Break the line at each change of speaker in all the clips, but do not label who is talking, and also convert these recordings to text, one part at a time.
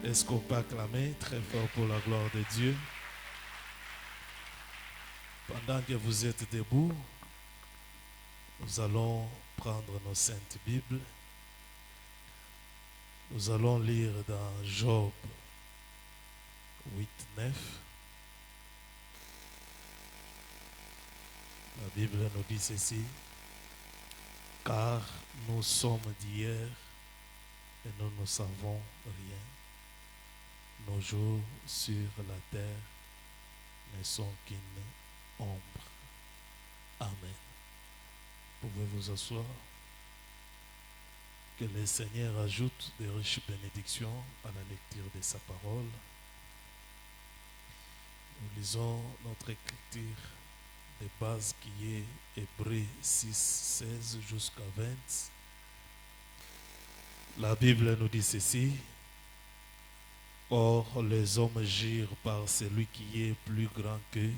Est-ce qu'on peut acclamer très fort pour la gloire de Dieu? Pendant que vous êtes debout, nous allons prendre nos saintes Bibles. Nous allons lire dans Job 8, 9. La Bible nous dit ceci: car nous sommes d'hier et nous ne savons rien. Nos jours sur la terre ne sont qu'une ombre. Amen. Pouvez vous asseoir. Que le Seigneur ajoute des riches bénédictions à la lecture de sa parole. Nous lisons notre écriture de base qui est Hébreux 6, 16 jusqu'à 20. La Bible nous dit ceci: or les hommes girent par celui qui est plus grand qu'eux,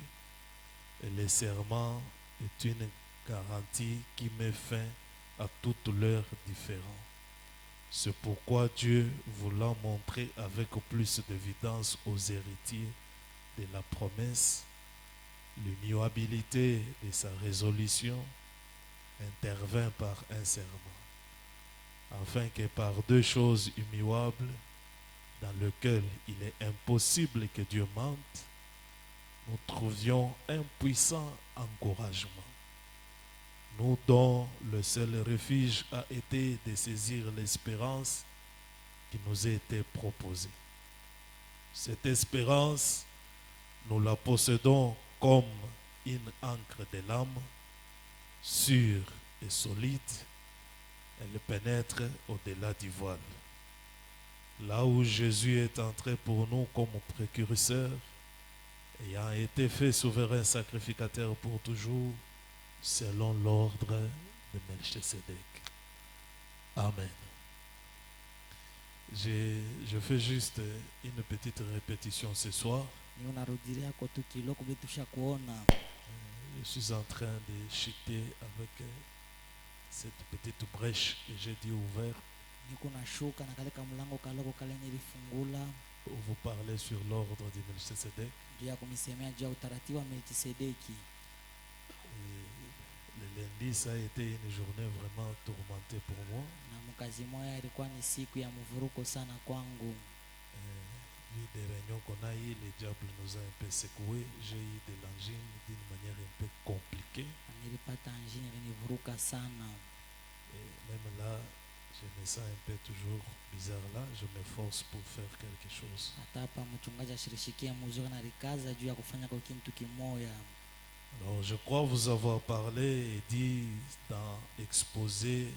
et le serment est une garantie qui met fin à toutes leurs différends. C'est pourquoi Dieu, voulant montrer avec plus d'évidence aux héritiers de la promesse l'immuabilité de sa résolution, intervint par un serment, afin que par deux choses immuables, dans lesquelles il est impossible que Dieu mente, nous trouvions un puissant encouragement. Nous dont le seul refuge a été de saisir l'espérance qui nous a été proposée. Cette espérance, nous la possédons comme une encre de l'âme, sûre et solide. Elle pénètre au-delà du voile. Là où Jésus est entré pour nous comme précurseur, ayant été fait souverain sacrificateur pour toujours, selon l'ordre de Melchisedec. Amen. Je fais juste une petite répétition ce soir. Je suis en train de chuter avec cette petite brèche que j'ai dit ouverte pour vous parler sur l'ordre de Melchisedec. Le lundi, ça a été une journée vraiment tourmentée pour moi. Vu des réunions qu'on a eues, le diable nous a un peu secoués. J'ai eu de l'angine d'une manière un peu compliquée. Et même là, je me sens un peu toujours bizarre là. Je m'efforce pour faire quelque chose. Alors, je crois vous avoir parlé et dit dans Exposé,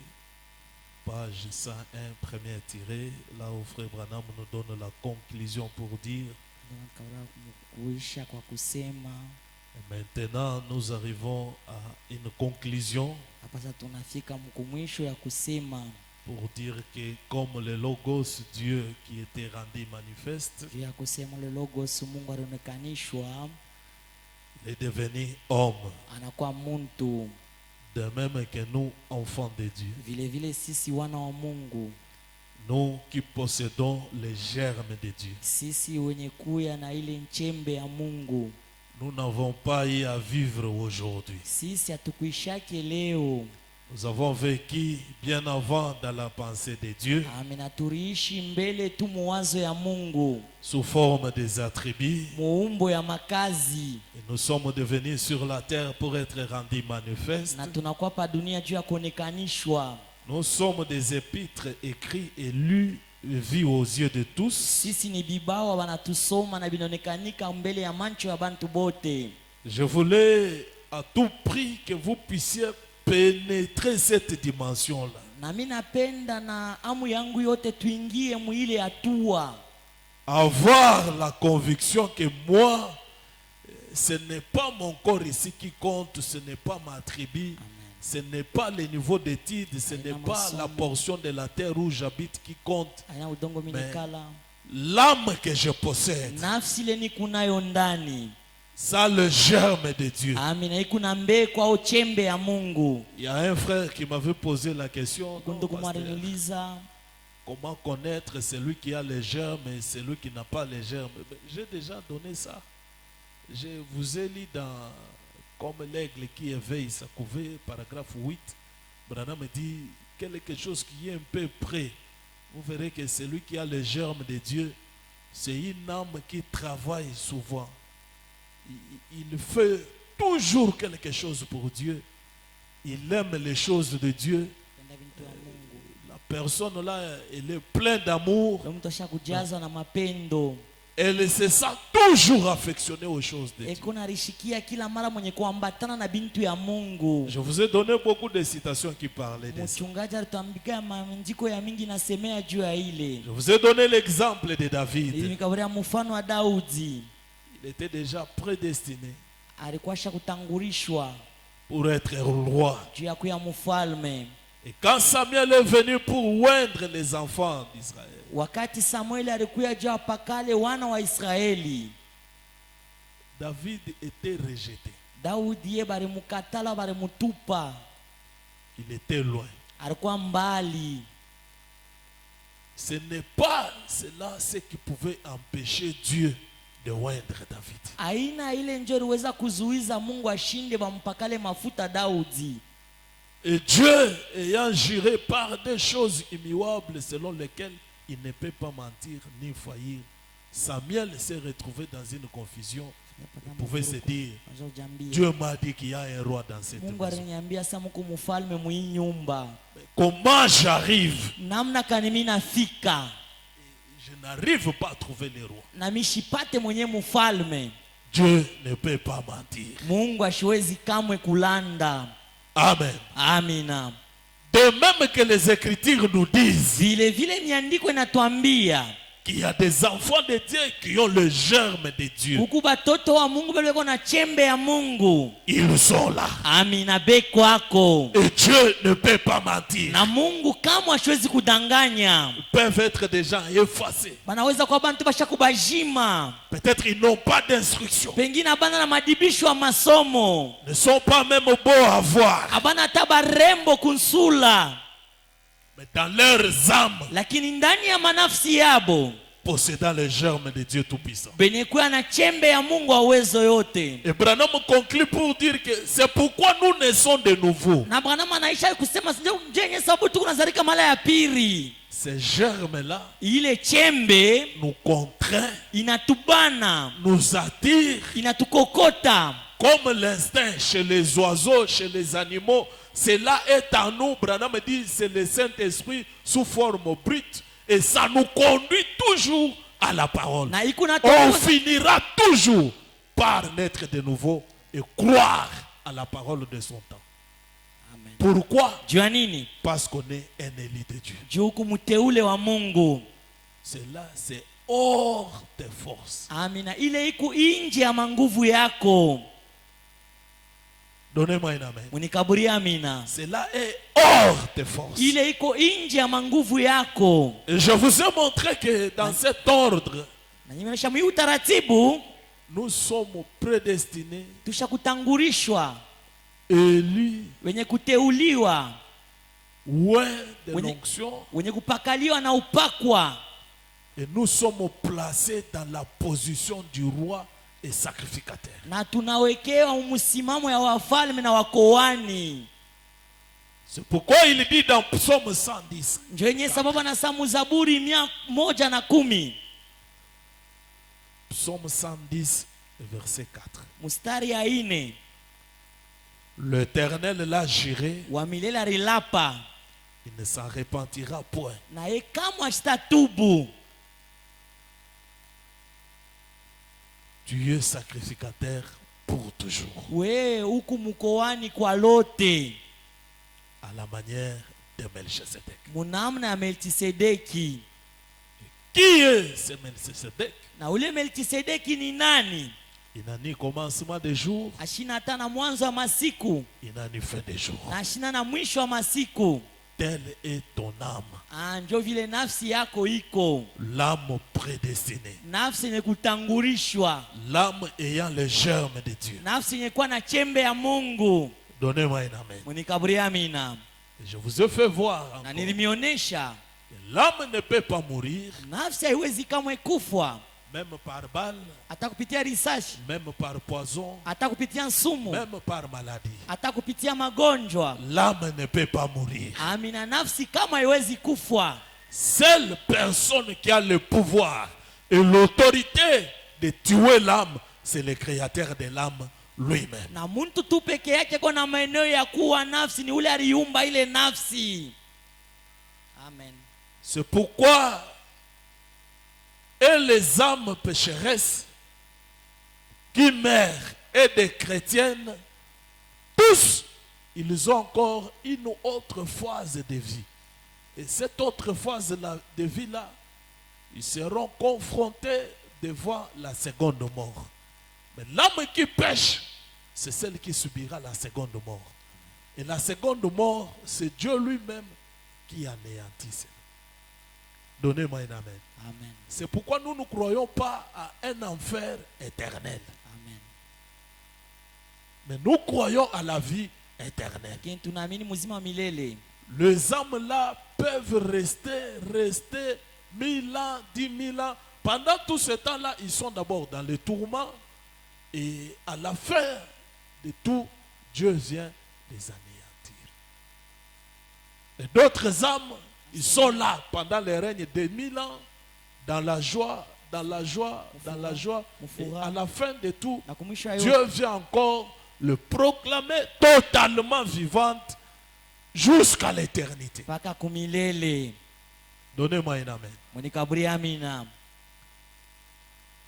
page 101, premier tiré, là où Frère Branham nous donne la conclusion pour dire: et maintenant nous arrivons à une conclusion pour dire que comme le Logos Dieu qui était rendu manifeste est devenu homme, de même que nous, enfants de Dieu, nous qui possédons les germes de Dieu, nous n'avons pas eu à vivre aujourd'hui. Nous avons vécu bien avant dans la pensée de Dieu, sous forme des attributs, et nous sommes devenus sur la terre pour être rendus manifestes. Nous sommes des épîtres écrits et lus et vus aux yeux de tous. Je voulais à tout prix que vous puissiez pénétrer cette dimension-là. Avoir la conviction que moi, ce n'est pas mon corps ici qui compte, ce n'est pas ma tribu, ce n'est pas le niveau d'études, ce n'est pas la portion de la terre où j'habite qui compte, mais l'âme que je possède, ça le germe de Dieu. Il y a un frère qui m'avait posé la question: Comment connaître celui qui a les germes et celui qui n'a pas les germes? J'ai déjà donné ça. Je vous ai lu dans Comme l'aigle qui éveille sa couvée, paragraphe 8. Branham me dit quelque chose qui est un peu près. Vous verrez que celui qui a les germes de Dieu, c'est une âme qui travaille souvent. Il fait toujours quelque chose pour Dieu. Il aime les choses de Dieu. La personne là, elle est pleine d'amour. Elle se sent toujours affectionnée aux choses de Dieu. Je vous ai donné beaucoup de citations qui parlaient de ça. Je vous ai donné l'exemple de David. Il était déjà prédestiné pour être roi. Et quand Samuel est venu pour oindre les enfants d'Israël, David était rejeté. Il était loin. Ce n'est pas cela ce qui pouvait empêcher Dieu de oindre David. Et Dieu ayant juré par des choses immuables selon lesquelles il ne peut pas mentir ni faillir, Samuel s'est retrouvé dans une confusion. Il pouvait se dire, Dieu m'a dit qu'il y a un roi dans cette maison. Comment j'arrive? Je n'arrive pas à trouver le roi. Dieu ne peut pas mentir. Amen.
Amina.
De même que les Écritures nous disent qu'il y a des enfants de Dieu qui ont le germe de Dieu. Ils sont là.
Amina.
Et Dieu ne peut pas mentir.
Ils
peuvent être des gens effacés. Peut-être ils n'ont pas d'instruction. Ne sont pas même beaux à voir. Mais dans leurs âmes, possédant le germe de Dieu Tout-Puissant. Et Branham conclut pour dire que c'est pourquoi nous naissons de nouveau. Ces germes-là nous contraint, nous attirent, comme l'instinct chez les oiseaux, chez les animaux. Cela est en nous. Branham dit c'est le Saint-Esprit sous forme brute. Et ça nous conduit toujours à la parole. On finira toujours par naître de nouveau et croire à la parole de son temps.
Amen.
Pourquoi? Parce qu'on est un élu de Dieu. Cela c'est hors tes forces.
Amina.
Donnez-moi un amen. Cela est hors tes forces. Et je vous ai montré que dans cet ordre, nous sommes prédestinés, élus, loin de l'onction, et nous sommes placés dans la position du roi et sacrificateur. C'est pourquoi il dit dans Psaume 110, Psaume 110 verset 4, l'Éternel l'a juré, il ne s'en repentira point. Dieu sacrificateur pour toujours. À la manière de Melchisedec. Qui est ce Melchisedec? Il n'a ni commencement de jour, il n'a ni fin de jour. Telle est ton âme. L'âme prédestinée. L'âme ayant le germe de Dieu. Donnez-moi un amen. Je vous ai fait voir encore L'âme ne peut pas mourir,
nafsi haiwezi kamwe kufa,
même par balle,
hata kupitia risasi,
même par poison,
hata kupitia sumu,
même par maladie.
hata kupitia magonjwa.
L'âme ne peut pas mourir.
Amina, nafsi kama haiwezi kufa.
Seule personne qui a le pouvoir et l'autorité de tuer l'âme, c'est le créateur de l'âme lui-même.
Na muntu tu peke yake kuna maeneo ya kuwa nafsi ni ule aliumba ile nafsi. Amen.
C'est pourquoi et les âmes pécheresses qui meurent et des chrétiennes, tous, ils ont encore une autre phase de vie. Et cette autre phase de vie-là, ils seront confrontés devant la seconde mort. Mais l'âme qui pêche, c'est celle qui subira la seconde mort. Et la seconde mort, c'est Dieu lui-même qui anéantit cela. Donnez-moi un amen.
Amen.
C'est pourquoi nous ne croyons pas à un enfer éternel.
Amen.
Mais nous croyons à la vie éternelle.
Lakini tunaamini mzima wa milele.
Les âmes-là peuvent rester 1000 ans, 10 000 ans. Pendant tout ce temps-là, ils sont d'abord dans le tourment. Et à la fin de tout, Dieu vient les anéantir. Et d'autres âmes, ils sont là pendant le règne de 1000 ans, dans la joie, dans la joie, dans la joie. Et à la fin de tout,
Na kumwisha yote,
Dieu vient encore le proclamer totalement vivante jusqu'à l'éternité.
mpaka kumilele.
Donnez-moi un amen.
Mwenikaburi amina.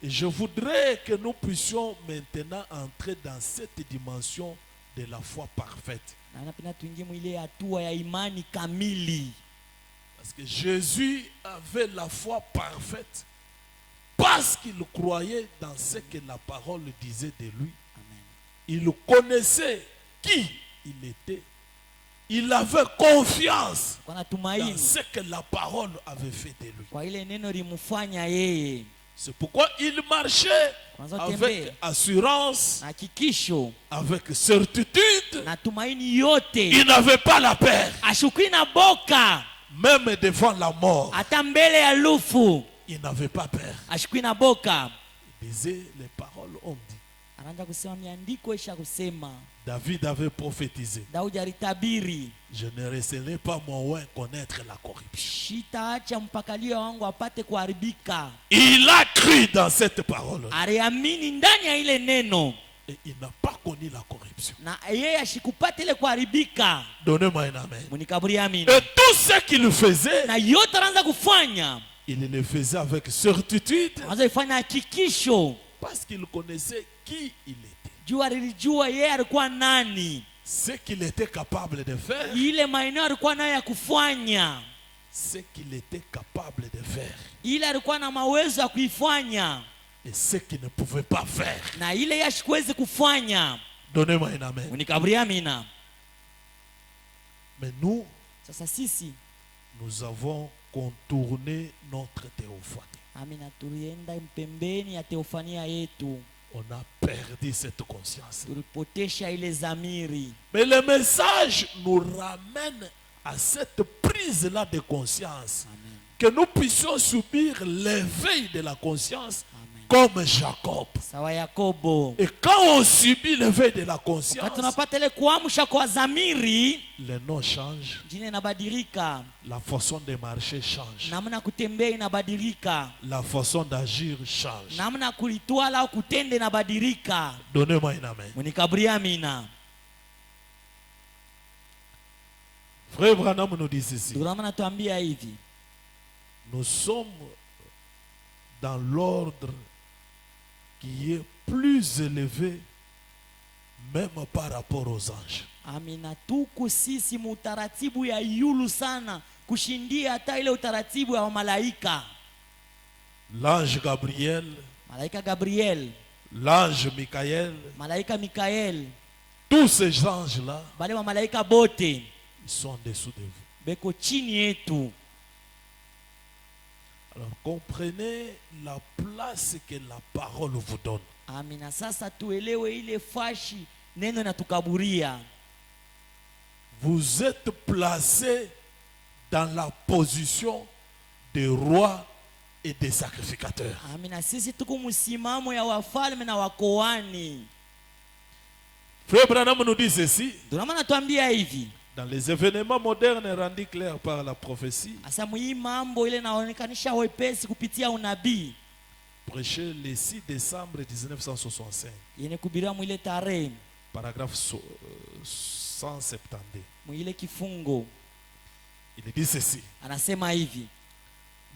Et je voudrais que nous puissions maintenant entrer dans cette dimension de la foi parfaite.
Na napenda tuingie mwile hatua ya imani kamili.
Parce que Jésus avait la foi parfaite parce qu'il croyait dans ce que la parole disait de lui.
Amen.
Il connaissait qui il était. Il avait confiance
Kwa
dans
natumaini
ce que la parole avait fait de lui.
kwa ile neno limufanya yeye.
C'est pourquoi il marchait
Kwanza
avec
tembea
assurance,
na hakikisho
avec certitude.
na tumaini yote.
Il n'avait pas la peur,
Ashukui na boka
même devant la mort.
hata mbele ya lufu.
Il n'avait pas peur.
Ashukui na boka.
Il disait, les paroles ont dit.
Anaanza kusema miandiko isha kusema.
David avait prophétisé.
Daudi alitabiri,
Je ne laisserai pas mon oin connaître la corruption.
sitaacha mpakalio wangu apate kuharibika.
Il a cru dans cette parole.
Aliamini ndani ya ile neno
Et il n'a pas connu la corruption.
na yeye ashikupata ile kuharibika.
Donnez-moi un amen.
Munikaburi amina.
Et tout ce qu'il faisait,
Na yote anaanza kufanya,
il le faisait avec certitude
anaanza kufanya hakikisho.
parce qu'il connaissait qui il était.
Jua lilijua yeye alikuwa nani.
Ce qu'il était capable de faire,
Ile maeneo alikuwa nayo ya kufanya.
ce qu'il était capable de faire
Ile alikuwa na mawezo ya kuifanya.
et ce qu'il ne pouvait pas faire.
Na ile yeye ashikuwezi kufanya.
Donnez-moi un amen.
Munikaburi amina.
Mais nous,
Sasa sisi
nous avons contourné notre théophanie.
amina, tulienda pembeni ya teofania yetu.
On a perdu cette conscience.
Tulipotesha ile zamiri.
Mais le message nous ramène à cette prise-là de conscience.
Amen.
Que nous puissions subir l'éveil de la conscience
Amen.
comme Jacob.
Sawa Yakobo.
Et quand on subit l'éveil de la
Wakati
conscience,
tunapata ile kuamsha kwa zamiri,
le nom change,
jina inabadilika,
la façon de marcher change,
namna kutembea inabadilika,
la façon d'agir change.
namna kulitwala au kutenda inabadilika.
Donnez-moi un amen.
Munikaburi amina.
Frère Branham nous dit ceci.
Ndugu natuambia hivi,
Nous sommes dans l'ordre qui est plus élevé même par rapport aux anges.
amina, tuku sisi mutaratibu ya yulu sana kushindia hata ile utaratibu ya malaika.
L'ange Gabriel,
Malaika Gabriel,
l'ange Michael,
malaika Mikael,
tous ces anges-là,
bale wa malaika bote
ils sont en dessous de vous.
beko chini yetu.
Alors comprenez la place que la parole vous donne.
Amina, sasa tuelewe ile fashi neno natukaburia.
Vous êtes placé dans la position des rois et des sacrificateurs.
Amina, sisi tuko msimamo ya wafalme na wakoani.
Frère Branham nous dit ceci.
Ndio maana tuambia hivi.
Dans les événements modernes rendus clairs par la prophétie,
Asa hii mambo ile naonekanisha wepesi kupitia unabii.
prêché le 6 décembre 1965,
Yenye kubiria mwile tarehe,
paragraphe 170.
mwile kifungo.
Il dit ceci.
Anasema hivi.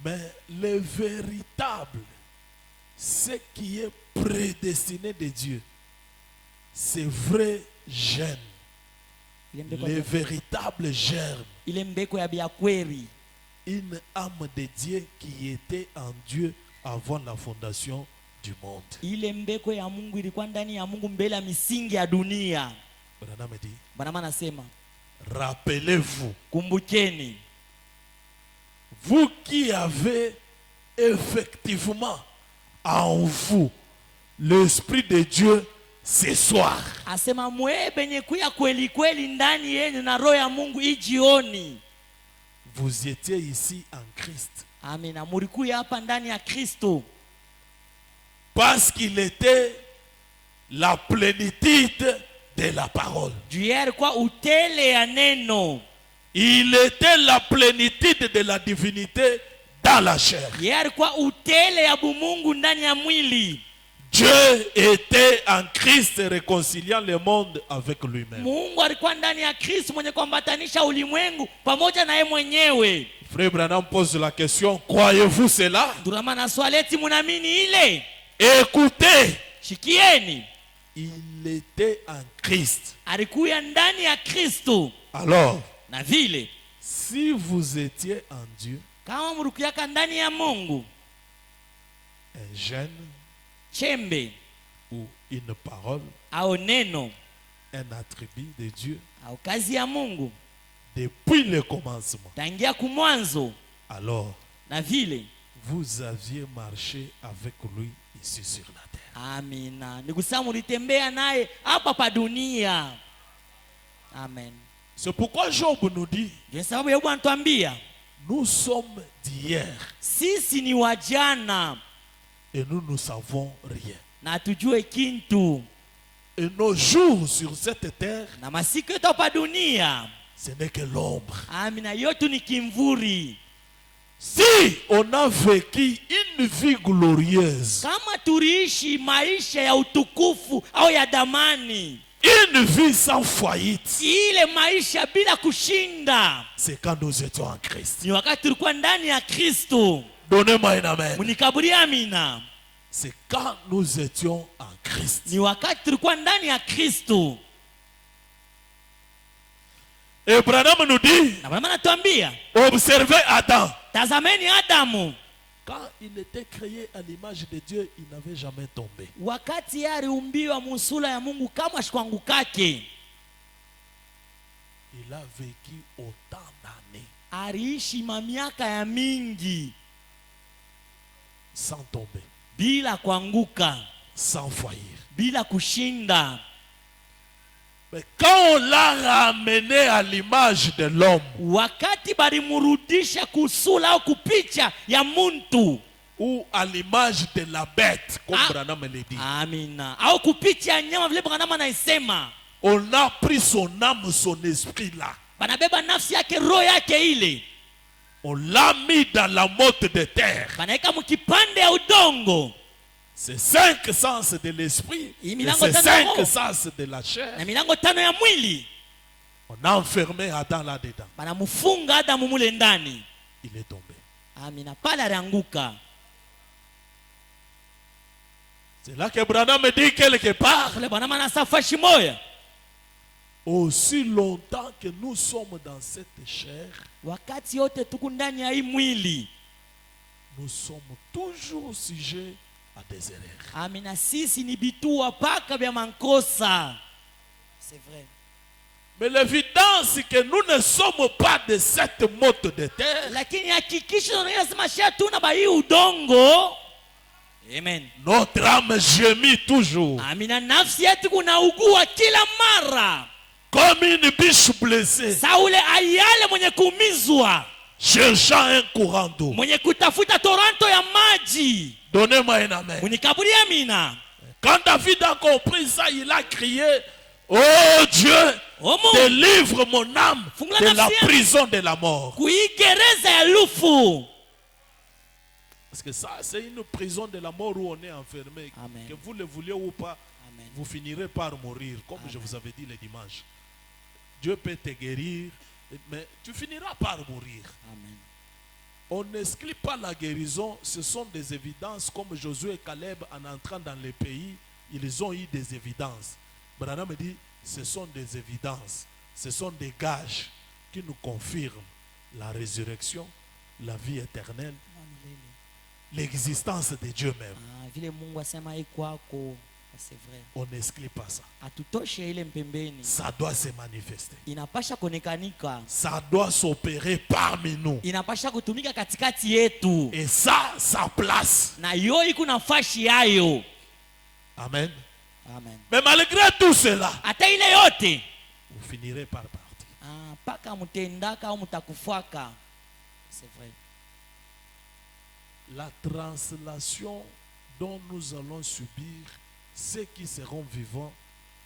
Mais le véritable, ce qui est prédestiné de Dieu, c'est vrai germe. Le véritable germe.
Ile mbeko ya biakweri.
Une âme de Dieu qui était en Dieu avant la fondation du monde.
Ile mbeko ya Mungu ilikuwa ndani ya Mungu mbele ya misingi ya dunia.
Branham dit,
Bwana anasema,
rappelez-vous,
kumbukeni,
vous qui avez effectivement en vous l'Esprit de Dieu ce soir.
asema mwe benye kuya kweli kweli ndani yenu na roho ya Mungu ijioni.
Vous étiez ici en Christ.
Amina, mulikuya hapa ndani ya Kristo.
Parce qu'il était la plénitude de la parole.
Juu alikuwa utele ya neno.
Il était la plénitude de la divinité dans la chair.
Yeye alikuwa utele ya bumungu ndani ya mwili.
Dieu était en Christ réconciliant le monde avec lui-même.
Mungu alikuwa ndani ya Kristo mwenye kuambatanisha ulimwengu pamoja na yeye mwenyewe.
Frère Branham pose la question, croyez-vous cela?
Ndio maana swali eti mnaamini ile?
Écoutez,
Shikieni.
il était en Christ.
Alikuwa ndani ya Kristo.
Alors,
Na vile
si vous étiez en Dieu,
kama mlikuwa ndani ya Mungu,
un gène
chembe
ou une parole,
au neno
un attribut de Dieu,
au kazi ya Mungu
depuis le commencement,
tangia kumwanzo,
alors
na vile
vous aviez marché avec lui ici sur la terre.
amina, nikusema mulitembea naye hapa pa dunia. Amen.
C'est pourquoi Job nous dit,
Ndio sababu Yobu anatuambia
nous sommes d'hier
sisi ni wajana
et nous ne savons rien.
na tujue kintu,
Et nos jours sur cette terre,
na masiku yetu hapa dunia,
ce n'est que l'ombre.
amina, yote ni kimvuri.
Si on a vécu une vie glorieuse,
Kama turiishi maisha ya utukufu au ya damani,
une vie sans faillite,
ile maisha bila kushinda,
c'est quand nous étions en Christ.
ni wakati tulikuwa ndani ya Kristo.
Donnez-moi un amen.
Munikaburie amina.
C'est quand nous étions en Christ.
Ni wakati tulikuwa ndani ya Kristo.
Et Branham nous dit,
Na Bwana anatuambia,
observez Adam.
tazameni Adamu.
Quand il était créé à l'image de Dieu, il n'avait jamais tombé.
Wakati yeye aliumbiwa musula ya Mungu kama shikuangukake,
Il a vécu autant d'années
aliishi mamiaka ya mingi
sans tomber,
bila kuanguka,
sans faillir.
bila kushinda.
Mais quand on l'a ramené à l'image de l'homme,
Wakati balimurudisha kusula au kupicha ya muntu,
ou à l'image de la bête, comme
Ah.
Branham le dit,
amina, au kupicha ya nyama vile Branham anaisema,
on a pris son âme, son esprit là.
banabeba nafsi yake, roho yake ile,
On l'a mis dans la motte de terre.
banaika mukipande ya udongo,
C'est 5 sens de l'esprit
Il
et
milango
c'est
tano
5
roho.
sens de la chair.
na milango 5 ya mwili.
On a enfermé Adam là-dedans.
Banamufunga Adamu mule ndani.
Il est tombé.
Amina, pale alianguka.
C'est là que Branham me dit quelque part,
Kule Bwana anasafa shimoya.
aussi longtemps que nous sommes dans cette chair,
Wakati yote tuku ndani ya hii mwili,
nous sommes toujours sujets à des erreurs.
amina, sisi ni bitua paka vya mankosa. C'est vrai.
Mais l'évidence que nous ne sommes pas de cette motte de terre,
Lakini hakikisho unasema sha tuna ba hii udongo. Amen.
notre âme gémit toujours.
Amina, nafsi yetu kunaugua kila mara.
Comme une biche blessée.
Saule ayale mwenye kuumizwa.
cherchant un courant d'eau.
mwenye kutafuta toronto ya maji.
Donnez-moi un amen.
Munikaburie amina.
Quand David a compris ça, il a crié, oh Dieu,
Oh Mungu,
délivre mon âme
Fungula
de la
nafsi yangu.
prison de la mort.
kuigereza ya lufu.
Parce que ça, c'est une prison de la mort où on est enfermé.
Amen.
Que vous le vouliez ou pas,
Amen.
vous finirez par mourir, comme
Amen.
je vous avais dit le dimanche. Dieu peut te guérir, mais tu finiras par mourir.
Amen.
On n'exclut pas la guérison, ce sont des évidences, comme Josué et Caleb, en entrant dans le pays, ils ont eu des évidences. Branham me dit, ce sont des évidences, ce sont des gages qui nous confirment la résurrection, la vie éternelle, l'existence de Dieu même.
Vile Mungu asema kwako, c'est vrai.
On n'exclut pas ça.
Atutoshe ile mpembeni.
Ça doit se manifester.
Inapasha konekanika.
Ça doit s'opérer parmi nous.
Inapasha kutumika katikati yetu.
Et ça, sa place.
Na yo iko nafasi yayo.
Amen.
Amen.
Mais malgré tout cela,
Hata ile yote,
vous finirez par partir.
paka mutendaka au mutakufaka. C'est vrai.
La translation dont nous allons subir, ceux qui seront vivants,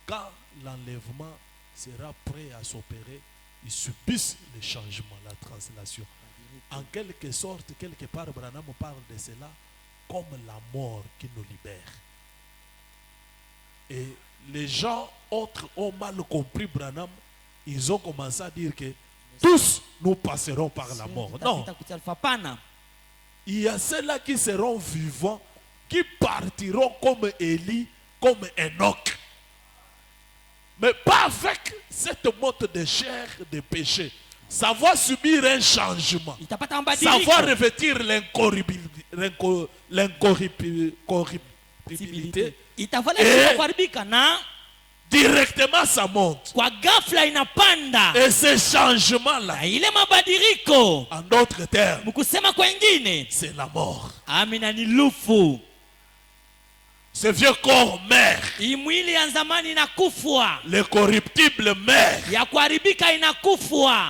quand l'enlèvement sera prêt à s'opérer, ils subissent le changement, la translation. En quelque sorte, quelque part, Branham parle de cela comme la mort qui nous libère. Et les gens autres ont mal compris Branham. Ils ont commencé à dire que tous nous passerons par la mort. Non. Il y a ceux-là qui seront vivants, qui partiront comme Élie, comme Enoch. Mais pas avec cette motte de chair de péché. Ça va subir un changement. Ça va revêtir l'incorruptibilité. Et directement ça monte. Et ce changement-là, en d'autres termes, c'est la mort. Ce vieux corps meurt. Le corruptible meurt.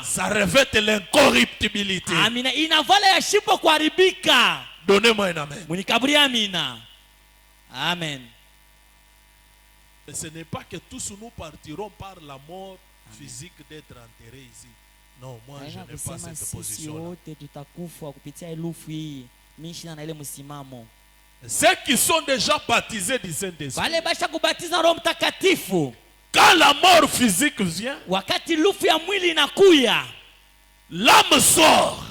Ça revêt l'incorruptibilité. Donnez-moi un amen.
Amen.
Et ce n'est pas que tous nous partirons par la mort physique d'être enterrés ici. Non, moi je n'ai pas cette position-là. Ceux qui sont déjà baptisés du Saint-Esprit, quand la mort physique vient, l'âme sort.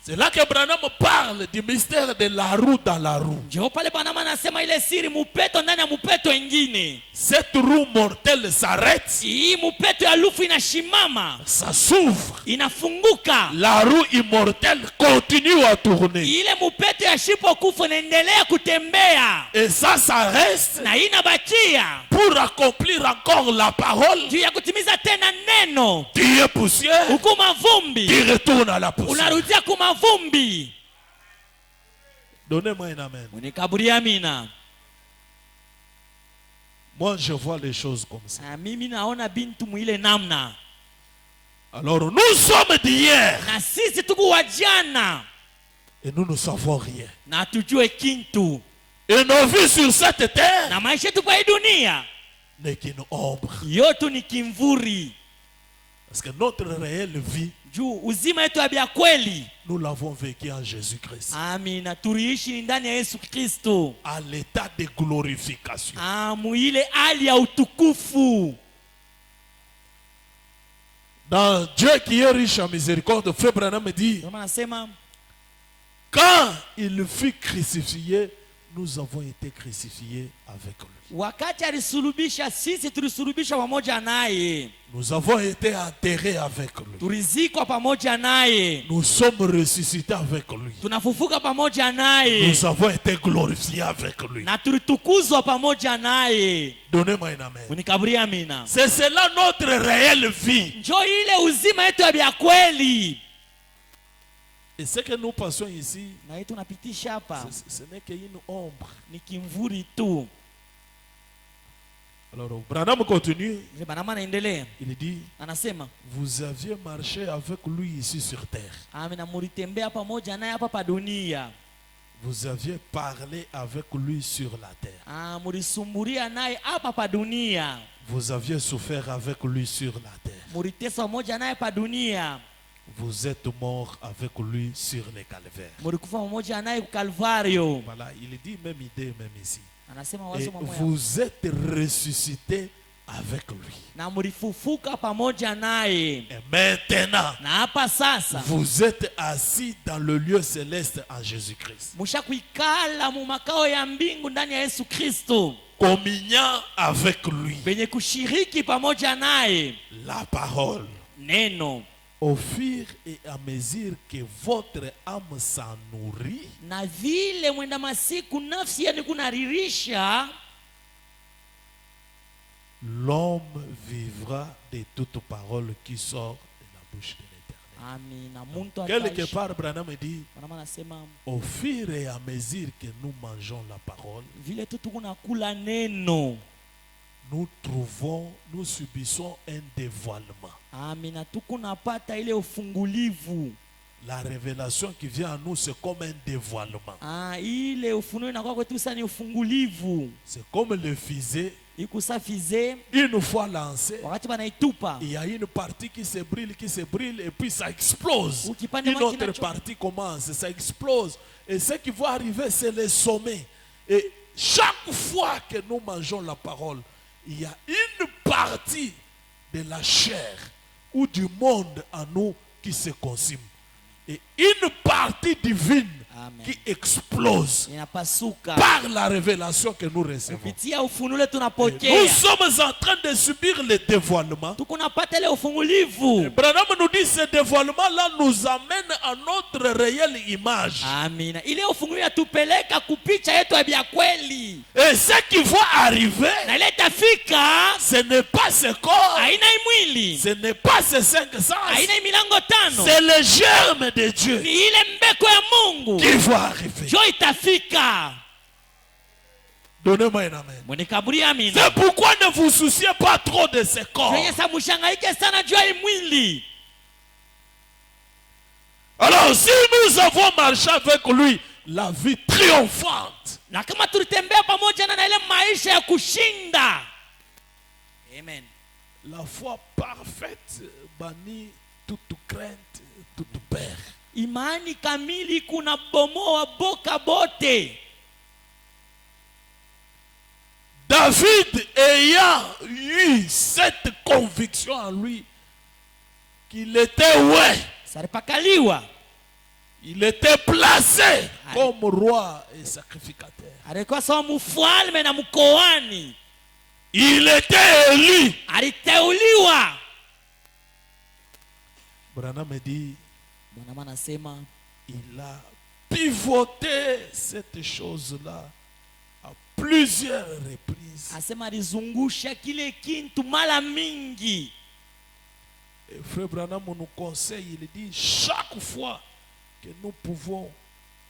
C'est là que Branham parle du mystère de la roue dans la roue. Cette roue mortelle s'arrête. Ça s'ouvre. La roue immortelle continue à tourner. Et ça reste pour accomplir encore la parole. Tu es poussière. Tu retournes à la poussière. Donnez-moi un amen. Moi je vois les choses comme ça. Alors nous sommes d'hier. Et nous ne savons rien. Et nos vies sur cette terre n'est qu'une ombre. Parce que notre réelle vie, nous l'avons vécu en Jésus-Christ. À l'état de glorification. Dans Dieu qui est riche en miséricorde, Frère Branham me dit, quand il fut crucifié, nous avons été crucifiés avec lui. Nous avons été enterrés avec lui. Nous sommes ressuscités avec lui. Nous avons été glorifiés avec lui. Donnez-moi un amen. C'est cela notre réelle vie. Et ce que nous passons ici, ce n'est qu'une ombre. Alors, Branham continue,
Branham anaendelea,
il dit,
anasema
vous aviez marché avec lui ici sur terre.
amina, mulitembea pamoja naye hapa pa dunia.
Vous aviez parlé avec lui sur la terre.
Mulisumburia naye hapa pa dunia.
Vous aviez souffert avec lui sur la terre.
Muliteswa pamoja naye pa dunia.
Vous êtes mort avec lui sur les calvaires.
Mulikufa pamoja naye Kalvario.
Voilà, il dit même idée même ici.
Anasema
Et
wazo mamoja.
vous êtes ressuscité avec lui.
Na mulifufuka pamoja naye.
Et maintenant,
Na hapa sasa
vous êtes assis dans le lieu céleste en Jésus-Christ.
mushakuikala mu makao ya mbingu ndani ya Yesu Kristo.
Communiant avec lui.
Benye kushiriki pamoja naye
La parole.
neno.
Au fur et à mesure que votre âme s'en nourrit,
Na vile mwenda masiku nafsi yenu kunaririsha,
l'homme vivra de toute parole qui sort de la bouche de l'Éternel.
amina, muntu
Quelque
ataishi.
part, Branham dit,
Mama anasema
au fur et à mesure que nous mangeons la parole,
vile tu tunakula neno,
nous subissons un dévoilement.
amina, tukunapata ile ufungulivu.
La révélation qui vient à nous, c'est comme un dévoilement.
Ile ufunuo inakuwa kwetu sasa ni ufungulivu.
C'est comme le fusée,
Ikusafize
une fois lancé,
wakati banaitupa,
il y a une partie qui se brûle, et puis ça explose.
Ukipande
Une
moja
autre
kinacho-
partie commence, ça explose. Et ce qui va arriver, c'est le sommet. Et chaque fois que nous mangeons la parole, il y a une partie de la chair ou du monde en nous qui se consume. Et une partie divine
Amen,
qui explose
inapasuka
par la révélation que nous recevons.
kupitia ufunuo
Nous
tunapokea.
sommes en train de subir le dévoilement.
Tukunapata ile ufungulivu.
Branham nous dit ce dévoilement-là nous amène à notre réelle image.
Amina, ile ufunguo yatupeleka kupicha yetu ya kweli,
Et ce qui va arriver,
na ile tafika
ce n'est pas ce corps,
haina mwili,
ce n'est pas ces cinq sens,
haina milango tano,
c'est le germe de Dieu
ni ile mbeko ya Mungu
qui va arriver.
jo itafika.
Donnez-moi un amen.
Mwenye kaburi amina.
C'est pourquoi ne vous souciez pas trop de ce corps.
Kwenye sa mushangaike sana juu ya mwili.
Alors si nous avons marché avec lui la vie triomphante,
Na kama tulitembea pamoja na ile maisha ya kushinda. Amen.
la foi parfaite bannit toute crainte, toute peur.
Imani kamili kuna bomoa boka bote.
David ayant eu cette conviction en lui qu'il était
Saripakaliwa.
il était placé comme roi et sacrificateur.
Alikuwa sawa mfalme na mkoani.
Il était élu.
Aliteuliwa.
Branham me dit,
Bwana anasema
il a pivoté cette chose-là à plusieurs reprises.
asema alizungusha kile kintu mara mingi.
Et frère Branham nous conseille, il dit, chaque fois que nous pouvons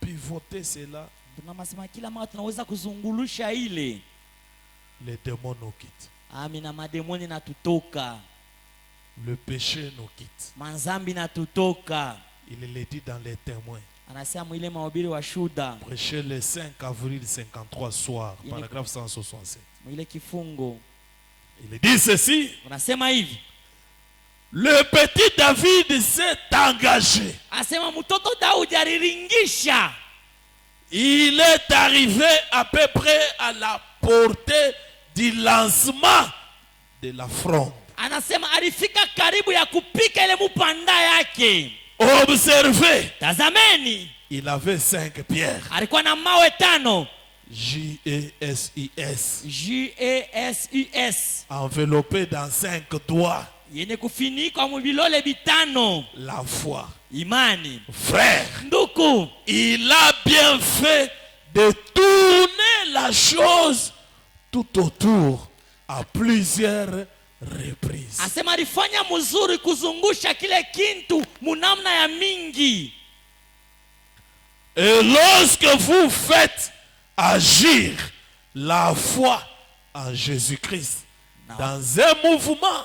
pivoter cela,
Tunasema kila mara tunaweza kuzungulusha ile.
les démons nous quittent.
Amina, mademoni natutoka.
Le péché nous quitte.
Manzambi natutoka.
Il le dit dans les témoins.
Anasema ile mahubiri wa shuda.
Prêché le 5 avril 53 soir,
Il est-
paragraphe 167.
Ile kifungo.
Il dit ceci,
Unasema hivi.
le petit David s'est engagé.
Asema mtoto Daudi aliringisha.
Il est arrivé à peu près à la portée du lancement de la fronde.
Anasema alifika karibu ya kupika ile mupanda yake.
Observez,
Tazameni,
il avait 5 pierres.
alikuwa na mawe 5.
J-E-S-I-S.
G-A-S-U-S.
Enveloppé dans 5 doigts.
Yenye kufinikwa muvilole 5.
La foi.
Imani.
Frère,
Nduku,
il a bien fait de tourner la chose tout autour à plusieurs reprises.
asema alifanya mzuri kuzungusha kile kintu munamna ya mingi.
Et lorsque vous faites agir la foi en Jésus-Christ dans un mouvement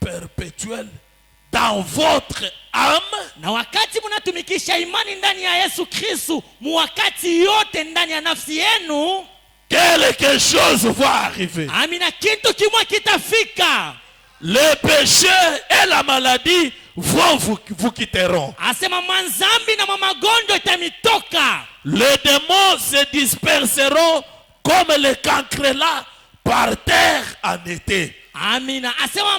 perpétuel dans votre âme,
na wakati mnatumikisha imani ndani ya Yesu Kristo wakati yote ndani ya nafsi yenu,
quelque chose va arriver.
amina, kitu kimwa kitafika.
Le péché et la maladie vous quitteront.
Asema manzambi na magonjwa itamitoka.
Les démons se disperseront comme les cancrelats par terre en été.
Amina. Asema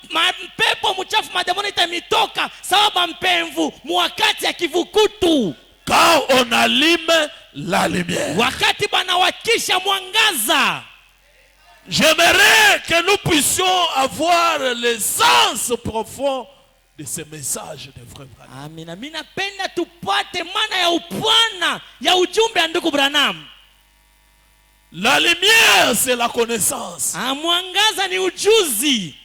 mpepo mchafu mademoni itamitoka sawa bampemvu wakati ya kivukutu.
Quand on allume la lumière.
Wakati banawakisha mwangaza.
J'aimerais que nous puissions avoir le sens profond de ce message de frère Branham.
Amina. Mina penda tupate maana ya upana ya ujumbe wa ndugu Branham.
La lumière, c'est la connaissance.
Mwangaza ni ujuzi.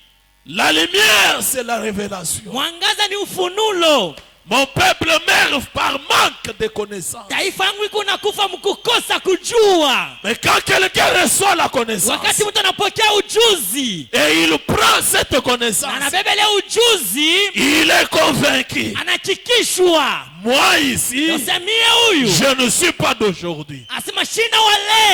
La lumière, c'est la révélation.
Mwangaza ni ufunulo.
Mon peuple meurt par manque de connaissance.
Taifa yangu iko nakufa mkukosa kujua.
Mais quand quelqu'un reçoit la connaissance,
wakati mtu anapokea ujuzi
et il prend cette connaissance,
na anabebelea ujuzi,
il est convaincu.
anachikishwa.
Moi ici,
Yosemie huyu
je ne suis pas d'aujourd'hui.
asema shina wa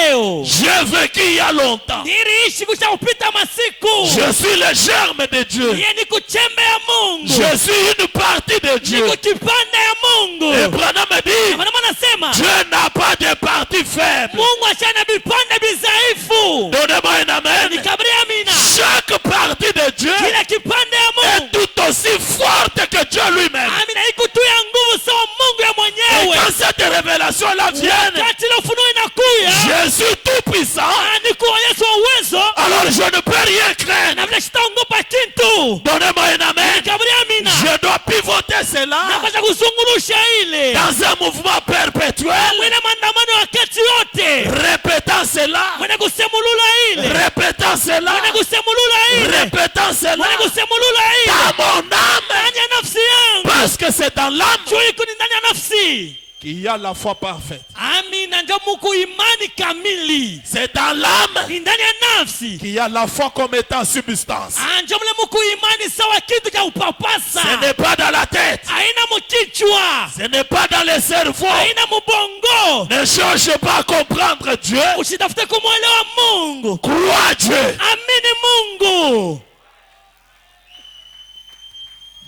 leo,
J'ai vécu il y a longtemps.
niliishi kushapita masiku.
Je suis le germe de Dieu.
Yeye ni kuchembe ya Mungu.
Je suis une partie de Dieu.
Niko kipande ya Mungu.
Et Branham me dit,
Branham anasema
Dieu n'a pas de partie faible.
Mungu ashana vipande bizaifu.
Donnez-moi un amen.
Nikabri amina.
Chaque partie de Dieu
Kila kipande ya
est
Mungu
tout aussi forte que Dieu lui-même.
amina iko tu ya nguvu sawa Mungu ya
Et
mwenyewe.
quand cette révélation-là vient,
Wakati ile ufunuo inakuya,
je suis tout puissant,
ni kwa Yesu wa uwezo,
alors je ne peux rien craindre.
na vile sitaogopa kitu.
Donnez-moi un amen.
Nikabri amina.
Je dois pivoter cela
Napasha kuzungulusha ile
dans un mouvement perpétuel,
mwene maandamano wakati yote,
répétant cela,
mwene kusemulula ile,
répétant cela,
mwene kusemulula ile,
répétant cela
mwene kusemulula ile
dans mon âme,
ndani ya nafsi yangu.
parce que c'est dans l'âme
Juu iko ni ndani ya nafsi.
qu'il y a la foi parfaite.
Amina, ndio muku imani kamili.
C'est dans l'âme
Ni ndani ya nafsi.
qu'il y a la foi comme étant substance.
Ndio mle muku imani sawa kitu cha upapasa.
Ce n'est pas dans la tête,
Haina mukichwa.
ce n'est pas dans le cerveau.
Haina mubongo.
Ne cherche pas à comprendre Dieu,
Usitafute kumwelewa Mungu.
crois Dieu.
Amini Mungu.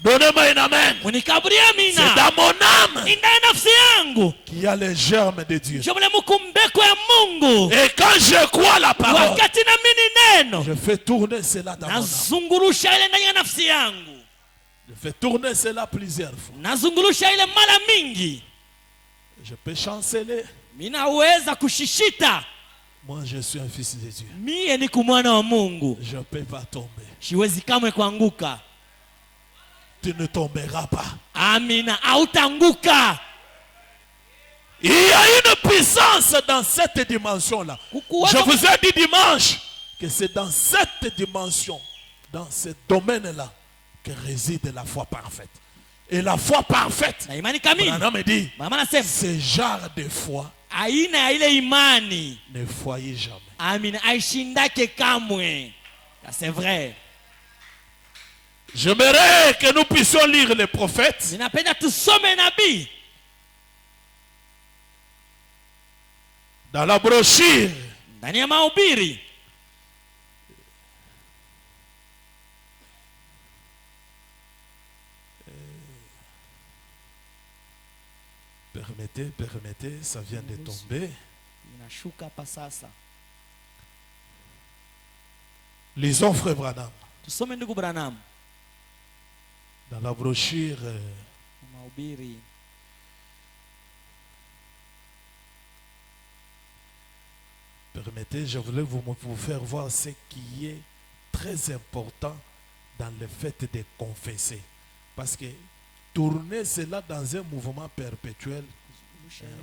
Donnez-moi un amen.
Unikabri
C'est
amina.
dans mon âme
Ni ndani ya nafsi yangu.
qu'il y a les germes de Dieu.
Ndio mle muku mbeko ya Mungu.
Et quand je crois la parole,
Wakati naamini neno,
je fais tourner cela dans mon âme.
nazungulusha ile ndani ya nafsi yangu.
Je fais tourner cela plusieurs fois.
Nazungulusha ile mara mingi.
Je peux chanceler.
Minaweza kushishita.
Moi, je suis un fils de Dieu.
Mie ni kumwana wa Mungu.
Je ne peux pas tomber.
Siwezi kamwe kuanguka.
Tu ne tomberas pas.
Amina, hautanguka.
Il y a une puissance dans cette dimension-là. Je vous ai dit dimanche que c'est dans cette dimension, dans ce domaine-là, que réside la foi parfaite. Et la foi parfaite,
Na imani kamili.
Branham me dit,
Mama anasema
ce genre de foi,
aina ya ile imani.
ne foyez jamais.
Amina, aishindake kamwe. C'est vrai.
J'aimerais que nous puissions lire les prophètes.
Ninapenda tusome nabii.
Dans la brochure,
Ndani ya mahubiri.
permettez, ça vient de tomber.
Inashuka hapa sasa.
Lisons frère Branham.
Tusome ndugu Branham.
Dans la brochure,
Mahubiri.
permettez, je voulais vous faire voir ce qui est très important dans le fait de confesser. Parce que tourner cela dans un mouvement perpétuel,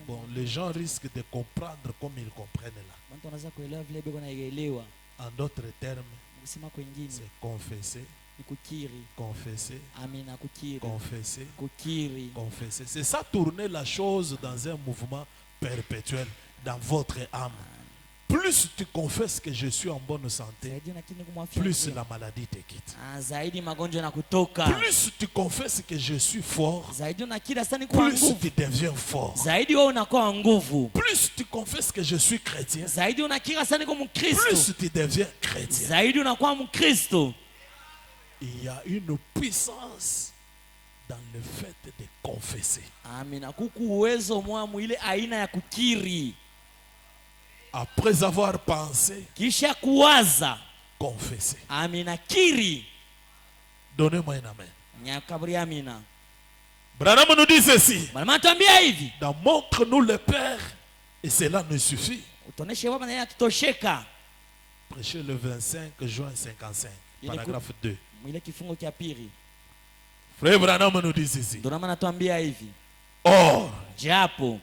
bon, les gens risquent de comprendre comme ils comprennent là. En d'autres termes, c'est confesser, confesser, confesser, confesser. C'est ça, tourner la chose dans un mouvement perpétuel dans votre âme. Plus plus tu confesses que je suis en bonne santé,
zaidi unakiri kumwafia
plus
njia.
la maladie te quitte.
Zaidi magonjwa na kutoka.
Plus tu confesses que je suis fort,
Zaidi unakiri sasa ni kwa
plus
nguvu.
tu deviens fort.
Zaidi wewe unakuwa nguvu.
Plus tu confesses que je suis chrétien,
Zaidi unakiri sasa ni kwa Mkristo.
plus tu deviens chrétien.
Zaidi unakuwa Mkristo.
Il y a une puissance dans le fait de confesser.
Amina, kuku uwezo mwamu ile aina ya kukiri.
Après avoir pensé,
Kisha kuwaza.
confesser.
Amina, kiri.
Donnez-moi un amen.
Nyakabri amina.
Branham nous dit ceci.
Bwana tuambia hivi.
Montre-nous le Père et cela nous suffit.
Utoneshe baba na tutosheka.
Prêchez le 25 juin 55, paragraphe 2.
Mwile kifungo cha pili.
Frère Branham nous dit ceci.
Ndio maana tuambia hivi.
Or,
Japo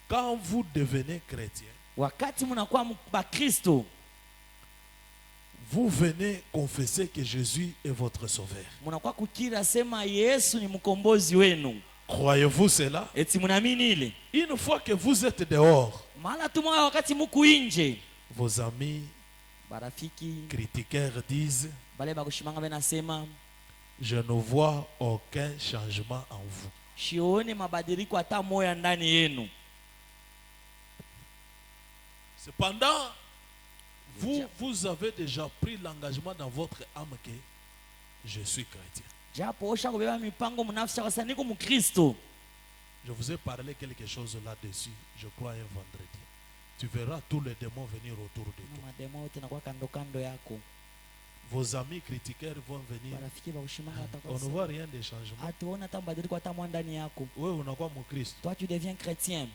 quand vous devenez chrétien,
wakati mnakuwa Bakristo,
vous venez confesser que Jésus est votre sauveur.
mnakuwa kukiri sema Yesu ni mkombozi wenu.
Croyez-vous cela?
Eti mnaamini ile?
Une fois que vous êtes dehors,
Mara tu mwa wakati mko nje,
vos amis
barafiki
critiqueurs disent,
bale bakushimanga benasema
je ne vois aucun changement en vous.
shione mabadiliko hata moya ndani yenu.
Cependant, vous avez déjà pris l'engagement dans votre âme que je suis chrétien.
Japo osha kubeba mipango mnafsi kwa niko Mkristo.
Je vous ai parlé quelque chose là-dessus, je crois un vendredi. Tu verras tous les démons venir autour de toi.
Mademo yote nakuwa kando kando yako.
Vos amis critiqueurs vont venir.
Barafiki bakushimanga
On ne voit rien de changement.
Hatuona hata mabadiliko hata mwa ndani yako.
Oui, on a quoi mon Christ?
Toi tu deviens chrétien.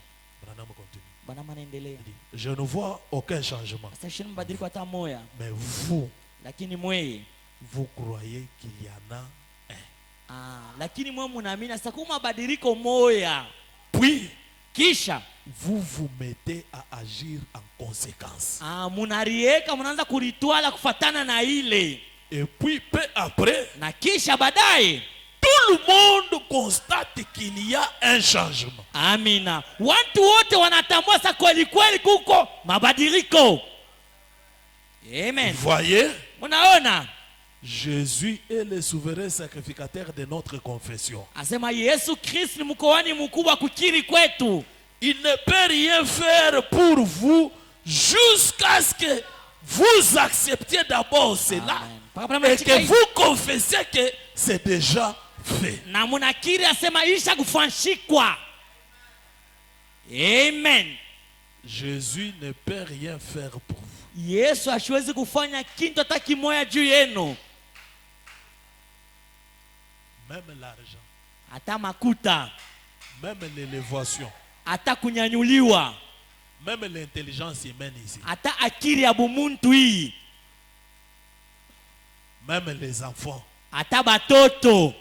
Branham continue.
Bana manaendelea.
Il dit, je ne vois aucun changement.
Sasa shini mabadiliko hata moya.
Mais vous,
Lakini mweye
vous croyez qu'il y en a un.
Lakini mwe mnaamini sasa kuma mabadiliko moya.
Puis,
Kisha
vous vous mettez à agir en conséquence.
munarieka mnaanza kuritwala kufatana na ile.
Et puis, peu après,
Na kisha baadaye
tout le monde constate qu'il y a un changement.
amina, watu wote wanatambua sasa kweli kweli kuko mabadiliko. Amen.
Voyez,
Mnaona?
Jésus est le souverain sacrificateur de notre confession.
Asema Yesu Kristo ni mkoani mkubwa kukiri kwetu.
Il ne peut rien faire pour vous jusqu'à ce que vous acceptiez d'abord cela.
Amen.
Et que vous confessiez que c'est déjà fait.
Na munakiri asema isha kufanshikwa. Amen.
Jésus ne peut rien faire pour vous.
Yesu hasiwezi kufanya kitu hata kimoja juu yenu.
Même l'argent,
Hata makuta,
même l'élévation,
hata kunyanyuliwa,
même l'intelligence humaine ici,
hata akili ya bumuntu hii,
même les enfants.
hata batoto.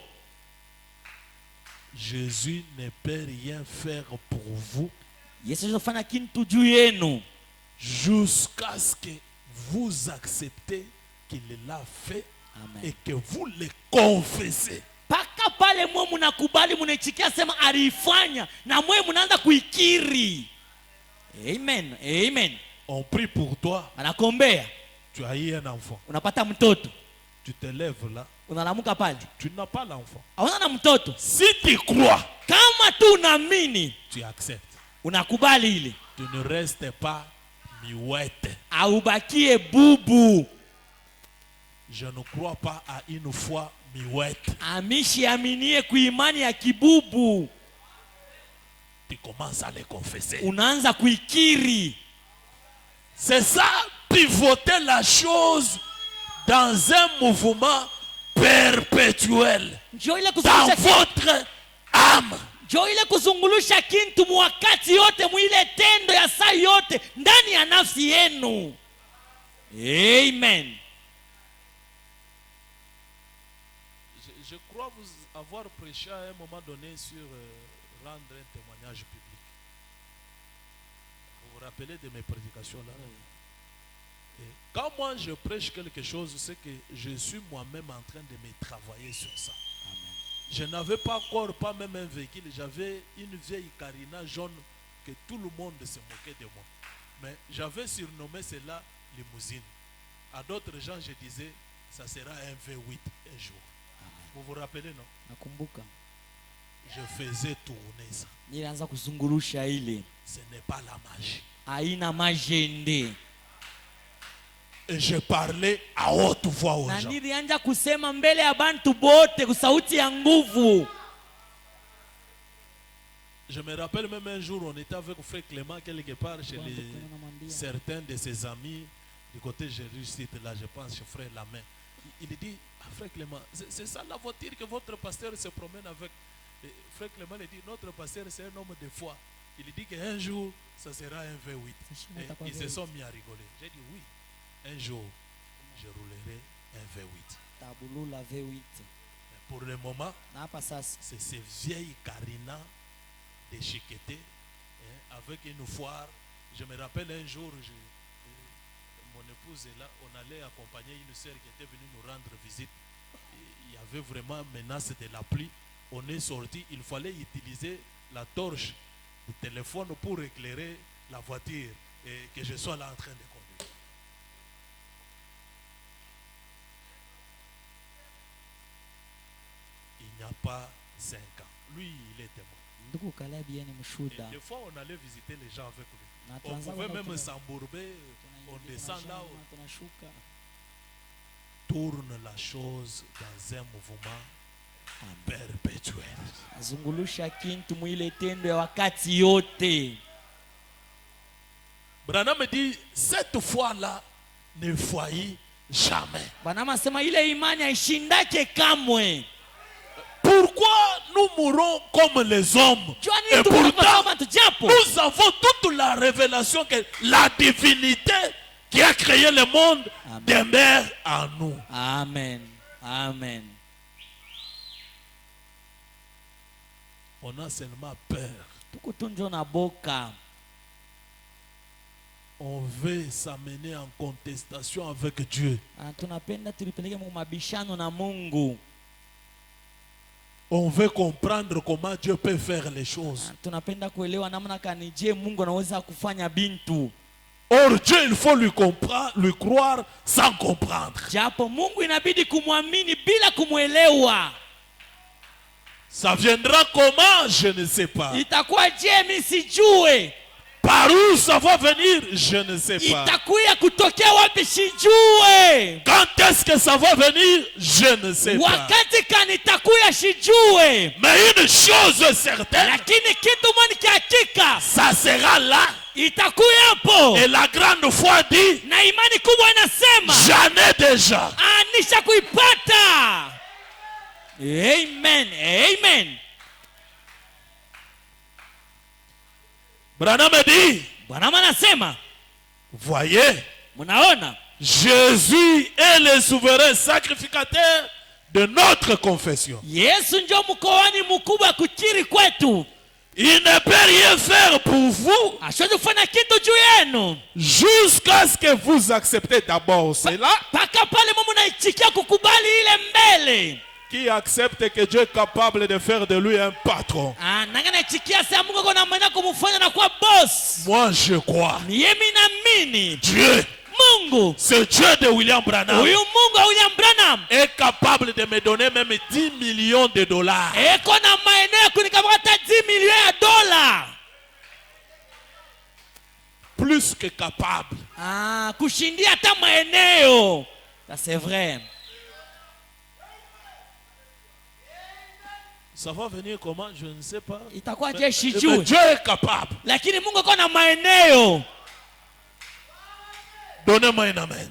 Jésus ne peut rien faire pour vous
Yesu hafanya kitu juu yenu
jusqu'à ce que vous acceptez qu'il l'a fait.
Amen.
Et que vous le confessez.
Paka pale mwe mnakubali mnaichikia sema alifanya na mwe mnaanza kuikiri. Amen. Amen.
On prie pour toi.
Anakombea.
Tu as eu un enfant.
Unapata mtoto.
Tu te lèves là.
Unalamuka pale.
Tu n'as pas l'enfant.
Hauna na mtoto.
Si tu crois,
Kama tu unaamini,
tu acceptes.
unakubali ile.
Tu ne restes pas miouette.
Aubakie bubu.
Je ne crois pas à une foi miouette.
Amishi aminie kuimani ya kibubu.
Tu commences à les confesser.
Unaanza kuikiri.
C'est ça, pivoter la chose dans un mouvement perpétuel.
Njoo ile
Dans
kuzungusha
votre âme.
njoo ile kuzungulusha kintu mwakati yote mwile tendo ya saa yote ndani ya nafsi yenu. Amen.
Je crois vous avoir prêché à un moment donné sur rendre un témoignage public. Vous vous rappelez de mes prédications là? Et quand moi je prêche quelque chose, c'est que je suis moi-même en train de me travailler sur ça. Je n'avais pas encore, pas même un véhicule, j'avais une vieille Carina jaune que tout le monde se moquait de moi. Mais j'avais surnommé cela limousine. À d'autres gens, je disais, ça sera un V8 un jour. Vous vous rappelez, non?
Nakumbuka.
Je faisais tourner ça.
Nilianza kuzungurusha ile.
Ce n'est pas la magie.
Haina majende.
Et je parlais à haute voix aux
Na
gens.
nilianza kusema mbele ya bantu bote kwa sauti ya nguvu.
Je me rappelle même un jour, on était avec frère Clément quelque part chez certains de ses amis du côté Jérusalem, là je pense chez frère Lamin. Il dit, ah, frère Clément, c'est ça la voiture que votre pasteur se promène avec. Et frère Clément il dit, notre pasteur c'est un homme de foi. Il dit qu'un jour, ça sera un V8. Et ils se sont mis à rigoler. J'ai dit oui, un jour, je roulerai un V8.
Tabulula V8.
Mais pour le moment, c'est ces vieilles Carina de Chiqueté, avec une foire. Je me rappelle un jour, mon épouse est là, on allait accompagner une sœur qui était venue nous rendre visite. Il y avait vraiment menace de la pluie. On est sorti, il fallait utiliser la torche du téléphone pour éclairer la voiture et que je sois là en train de conduire. Il n'y a pas 5 ans. Lui, il est témoin. Et des fois, on allait visiter les gens avec lui. On pouvait même s'embourber, on descend là, tourne la chose dans un mouvement perpétuel.
Azungulusha kintu mwile tendo ya wakati yote.
Branham me dit, cette foi-là ne faillit jamais.
Branham asema ile imani haishindake kamwe.
Pourquoi nous mourons comme les hommes? Et pourtant, nous avons toute la révélation que la divinité qui a créé le monde demeure en nous.
Amen. Amen.
On a seulement peur. On veut s'amener en contestation avec Dieu. On veut comprendre comment Dieu peut faire les choses. Or Dieu, il faut lui croire sans comprendre. Ça viendra comment? Je ne sais pas. Par où ça va venir? Je ne sais pas. Quand est-ce que ça va venir? Je ne sais pas. Mais une chose est certaine, ça sera là. Et la grande foi dit, j'en ai déjà.
Amen. Amen.
Branham dit, voyez, Jésus est le souverain sacrificateur de notre confession. Il ne peut rien faire pour vous jusqu'à ce que vous acceptez d'abord cela. Qui accepte que Dieu est capable de faire de lui un patron. Moi je crois. Dieu, ce Dieu de William Branham est capable de me donner même 10 millions de dollars. Plus que capable.
C'est vrai.
Ça va venir comment? Je ne sais pas. Mais
Dieu
est capable. Donnez-moi un amen.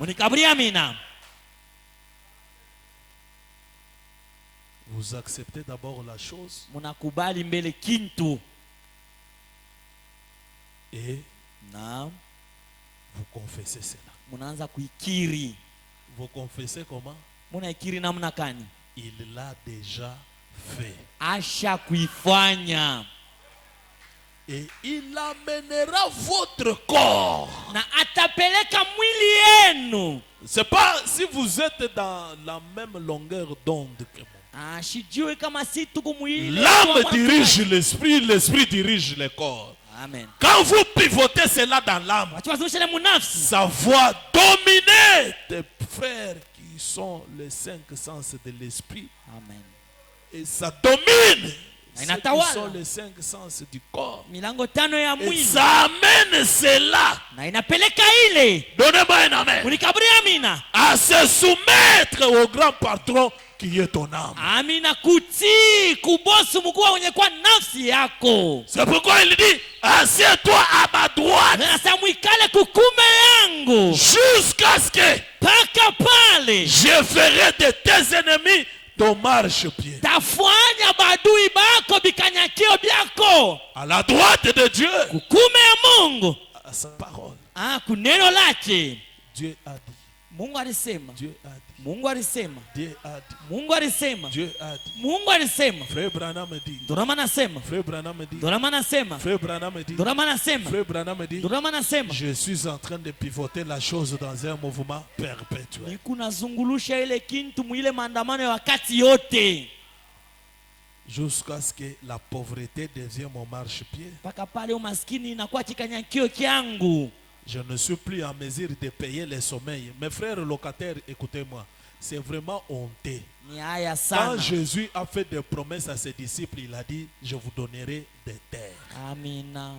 Vous acceptez d'abord la chose. Et vous confessez cela. Vous confessez comment? Il l'a déjà fait. Et il amènera votre corps. C'est pas si vous êtes dans la même longueur d'onde que moi. L'âme dirige l'esprit, l'esprit dirige le corps.
Amen.
Quand vous pivotez cela dans l'âme,
Wacha wazungushe munafsi.
ça va dominer tes frères qui sont les 5 sens de l'esprit.
Amen.
Et ça domine ceux qui
inatawala.
sont les 5 sens du corps.
Milango tano ya
Et
mwili.
ça amène cela.
Na inapeleka ile.
Donnez-moi un amen.
Unikaburi amina.
À se soumettre au grand patron qui est ton âme.
Amina, kutii kubosu mkuu mwenye kwa nafsi yako.
C'est pourquoi il dit, assieds-toi à ma droite
Anasema mwikale kukume yangu
jusqu'à ce que
paka pale
je ferai de tes ennemis ton marchepied.
tafanya badui bako bikanyakio byako.
À la droite de Dieu,
Kukume ya Mungu.
à sa parole.
Kuneno lake.
Dieu a dit,
Mungu alisema.
Dieu a dit,
Mungu alisema.
Dieu a dit,
Mungu alisema.
Dieu a dit.
Mungu alisema.
Frère Branham dit,
Dorama nasema.
Frère Branham dit,
Dorama nasema.
Frère Branham dit,
Dorama nasema.
Frère Branham dit,
Dorama nasema.
je suis en train de pivoter la chose dans un mouvement perpétuel.
Niku nazungulusha ile kintu mwile maandamano ya wakati yote.
Jusqu'à ce que la pauvreté devienne mon marchepied.
Paka pale umaskini inakuwa kikanyakio kyangu.
Je ne suis plus en mesure de payer les sommeils. Mes frères locataires, écoutez-moi. C'est vraiment honteux.
Ni haya
Quand
sana.
Jésus a fait des promesses à ses disciples, il a dit, je vous donnerai des terres.
Amina.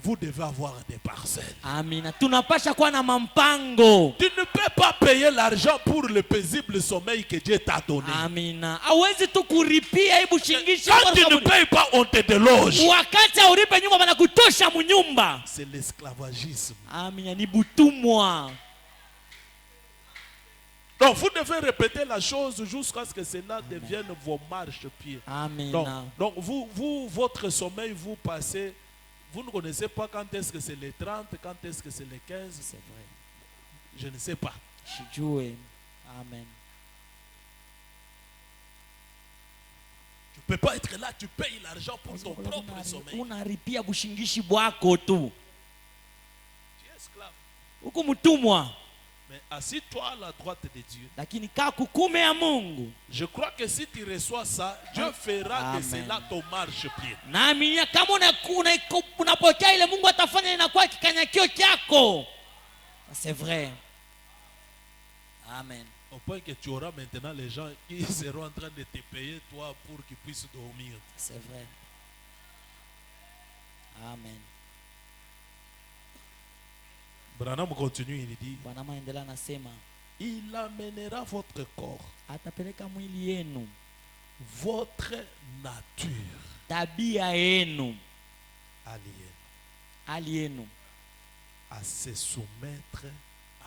Vous devez avoir des parcelles.
Amina. Tunapasha kuwa na mampango.
Tu ne peux pas payer l'argent pour le paisible sommeil que Dieu t'a donné.
Amina. Hawezi tu kuripia ibu shingishi.
Quand tu ne payes pas, on te déloge.
Wakati hauripe nyumba wanakutosha munyumba.
C'est l'esclavagisme.
Amina, ni butumwa.
Donc vous devez répéter la chose jusqu'à ce que cela devienne vos marchepieds.
Amina.
Donc vous, votre sommeil, vous passez, vous ne connaissez pas quand est-ce que c'est les 30, quand est-ce que c'est les 15.
C'est vrai.
Je ne sais pas.
Shijue. Amen.
Tu ne peux pas être là, tu payes l'argent pour ton propre sommeil.
Unaripia bushingishi bwako tu.
Tu es esclave.
Huku mtumwa.
Mais assis-toi à la droite de Dieu.
Lakini kaa kukume ya Mungu.
Je crois que si tu reçois ça, Dieu fera de cela ton marchepied.
Nami kama unapokea ile Mungu atafanya inakuwa kikanyakio chako. C'est vrai. Amen.
Au point que tu auras maintenant les gens qui seront en train de te payer toi pour qu'ils puissent dormir.
C'est vrai. Amen.
Branham continue, il dit,
Bwana maendelea nasema,
il amènera votre corps,
atapeleka mwili yenu,
votre nature,
tabia yenu,
hali
yenu,
à se soumettre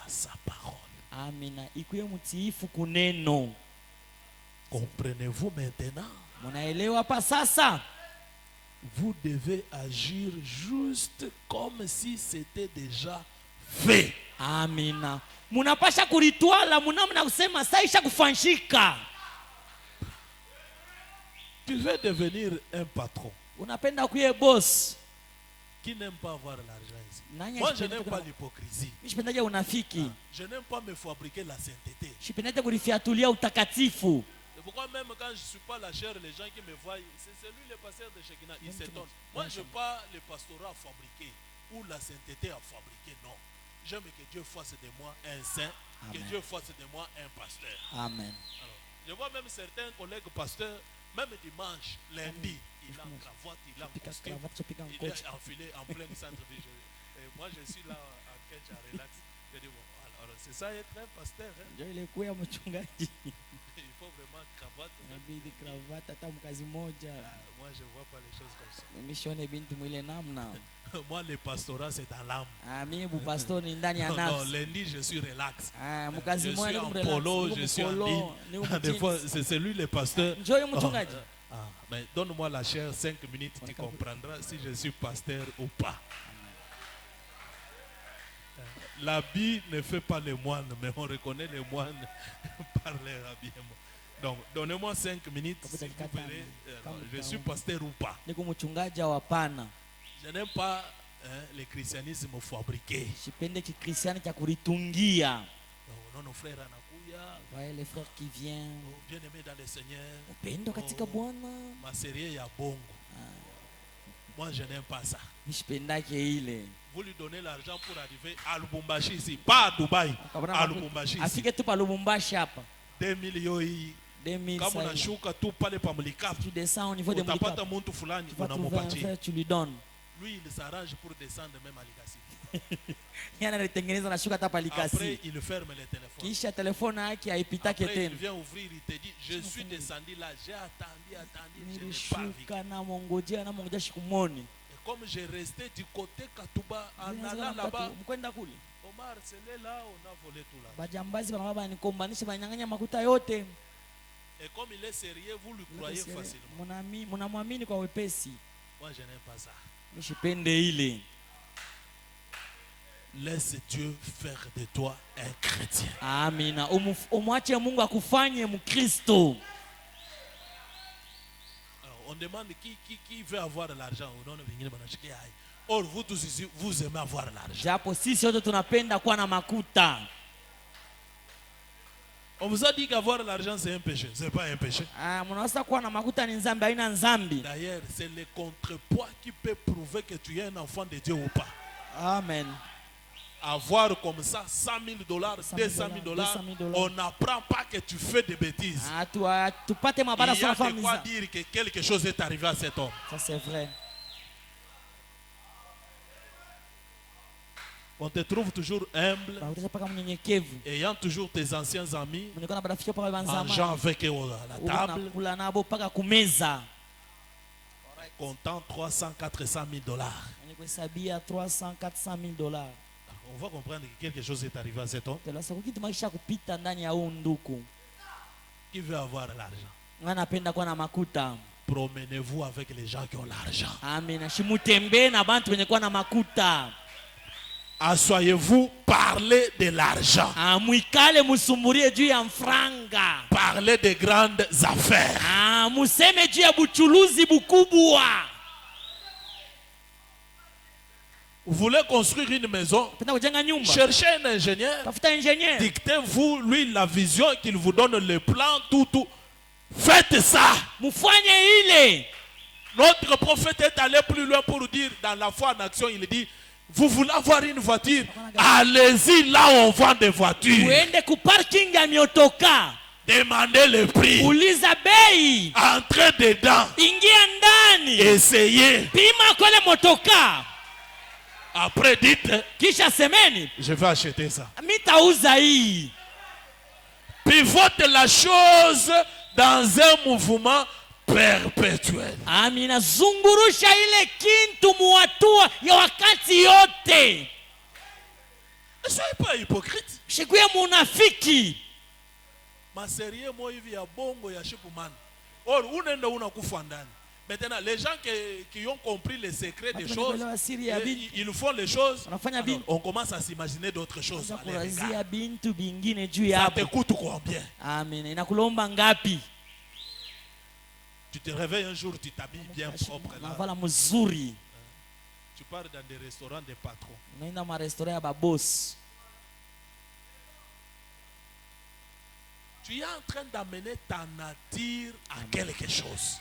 à sa parole.
Amina, ikuye mtiifu kuneno.
Comprenez-vous maintenant?
Munaelewa pa sasa?
Vous devez agir juste comme si c'était déjà fait.
Amina. Munapasha kulitwala munamna kusema saisha kufanshika.
Tu veux devenir un patron.
Unapenda kuye boss.
Qui n'aime pas avoir l'argent ici?
Nani
Moi, je n'aime pas l'hypocrisie.
Nishipendaje unafiki?
Je n'aime pas me fabriquer la sainteté.
Shipendaje kulifiatulia utakatifu.
C'est pourquoi même quand je ne suis pas la chair, les gens qui me voient, c'est lui le pasteur de Shekinah, ils s'étonnent. Moi, je n'ai pas le pastorat à fabriquer ou la sainteté à fabriquer, non. J'aime que Dieu fasse de moi un saint, que Dieu fasse de moi un pasteur.
Amen.
Alors, je vois même certains collègues pasteurs, même dimanche, lundi, il a une cravate, il a un costume, il est enfilé en plein centre-ville. Moi, je suis là en quête, je relax. Je dis, bon, alors c'est ça être un pasteur. Hein?
Il faut
vraiment cravate. Moi, je ne vois pas les choses comme ça. Moi, le pastorat, c'est dans l'âme. Non, lundi, je suis relax. Je suis en polo, je suis en ligne. Des fois, c'est lui le pasteur. Mais donne-moi la chair 5 minutes, tu comprendras si je suis pasteur ou pas. L'habit ne fait pas les moines, mais on reconnaît les moines par leur habillement. Donc, donnez-moi 5 minutes, si vous verrez, je suis pasteur ou pas. Je n'aime pas le christianisme fabriqué. Non, nos frères
les frères qui viennent,
bien aimés dans le Seigneur. Ma série est à bongo. Moi, je n'aime pas ça.
Nishipendake ile.
Vous lui donnez l'argent pour arriver à Lubumbashi ici, pas à Dubaï, à Lubumbashi ici.
Afike tu pa Lubumbashi hapa.
2 millions hii.
2000
Kama unashuka tu pale pa Mulikapu,
tu descends au niveau de
utapata
Mulikapu.
mtu fulani
Tu vas trouver un
unampatia.
frère, tu lui donnes.
Lui, il s'arrange pour descendre même à Likasi.
Yana alitengeneza na shuka hata pa
Après,
Likasi.
il ferme le téléphone.
Kisha telefone yake haipitake
Après, il
tena.
vient ouvrir, il te dit, je suis descendu là, j'ai attendu, je n'ai pas vu.
Nilishuka na mongojea shikumoni.
Et comme j'ai resté du côté Katuba, en allant là-bas,
Mkwenda kule.
Omar, c'est là, on a volé tout là.
Bajambazi bana baba nikombanisha banyang'anya makuta yote.
Et comme il est sérieux, vous le croyez facilement.
Munamwamini kwa wepesi.
Moi, je n'aime pas ça.
Nishipende ile.
Laisse Dieu faire de toi un chrétien.
Amina. Umwache Mungu akufanye Mkristo.
Alors, on demande qui veut avoir de l'argent. Or, vous tous ici, vous aimez avoir de l'argent.
Japo sisi wote tunapenda kuwa na makuta.
On vous a dit qu'avoir de l'argent, c'est un péché. Ce n'est pas un péché.
Mnaweza kuwa na makuta ni nzambi, haina nzambi.
D'ailleurs, c'est le contrepoids qui peut prouver que tu es un enfant de Dieu ou pas.
Amen.
Avoir comme ça $100,000, $200,000, on n'apprend pas que tu fais des bêtises. Il y a de quoi dire que quelque chose est arrivé à cet homme.
Ça c'est vrai.
On te trouve toujours humble, ayant toujours tes anciens amis, mangeant avec eux à la table, comptant $300,000, $400,000. On va comprendre que quelque chose est arrivé à cet homme. Qui veut avoir l'argent? Promenez-vous avec les gens qui ont l'argent. Assoyez-vous, parlez de l'argent. Parlez de grandes affaires. Vous voulez construire une maison? Cherchez un ingénieur. Dictez-vous, lui, la vision qu'il vous donne, le plan, tout. Faites ça. Notre prophète est allé plus loin pour dire, dans la foi en action, il dit, vous voulez avoir une voiture? Allez-y là où on vend des voitures. Demandez le prix. Entrez dedans. Essayez. Après dites, je vais acheter ça. Pivote la chose dans un mouvement perpétuel.
Amina, zungurusha ile kintu muatua ya wakati yote.
Ne soyez pas hypocrite.
Shikuya munafiki.
Maserie mo hivi ya bongo ya shipuman. Or unaenda unakufa ndani. Maintenant, les gens qui ont compris les secrets des choses, ils font les choses, alors, on commence à s'imaginer d'autres choses. Ça te coûte combien?
Amen.
Tu te réveilles un jour, tu t'habilles bien propre là. Tu pars dans des restaurants des patrons. Tu es en train d'amener ta nature à quelque chose.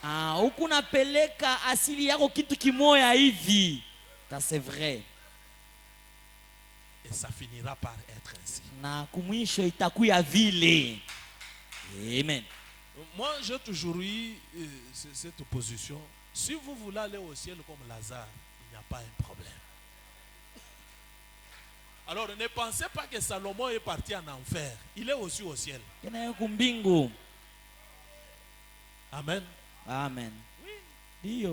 Ça c'est vrai.
Et ça finira par être ainsi.
Amen.
Moi, j'ai toujours eu cette position. Si vous voulez aller au ciel comme Lazare, il n'y a pas un problème. Alors ne pensez pas que Salomon est parti en enfer. Il est aussi au ciel. Amen.
Amen.
Oui.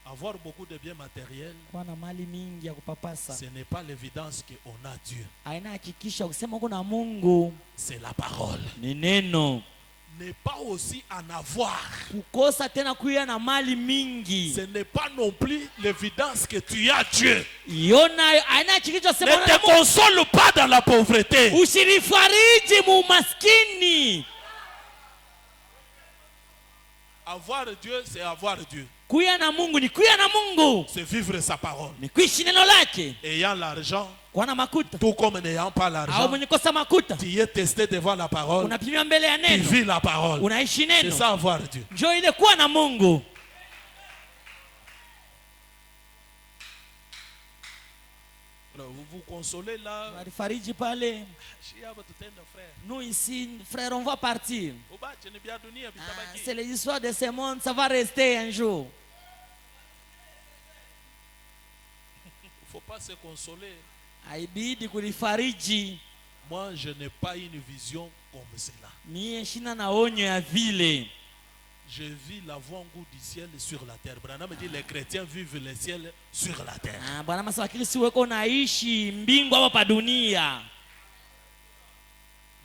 Avoir beaucoup de biens matériels, ce n'est pas l'évidence qu'on a Dieu. C'est la parole. Ne pas aussi en avoir. Ce n'est pas non plus l'évidence que tu as Dieu. Ne te console pas dans la pauvreté. Avoir Dieu, c'est avoir Dieu. C'est vivre sa parole. Ayant l'argent, tout comme n'ayant pas l'argent, tu es testé devant la parole, tu vis la parole. C'est ça avoir Dieu. Alors, vous vous consolez là.
Walifariji pale.
Shi hapa tutaenda frère.
Nous ici, frère, on va partir.
Ubache ni bia dunia bitabaki.
C'est les histoires de ce monde, ça va rester un jour.
Il faut pas se consoler.
Haibidi kulifariji.
Moi, je n'ai pas une vision comme cela.
Mie shina na onyo ya vile.
Je vis l'avant-goût du ciel sur la terre. Branham dit les chrétiens vivent le ciel sur la terre.
Bwana masa wakristo weko naishi mbingu hapa pa dunia.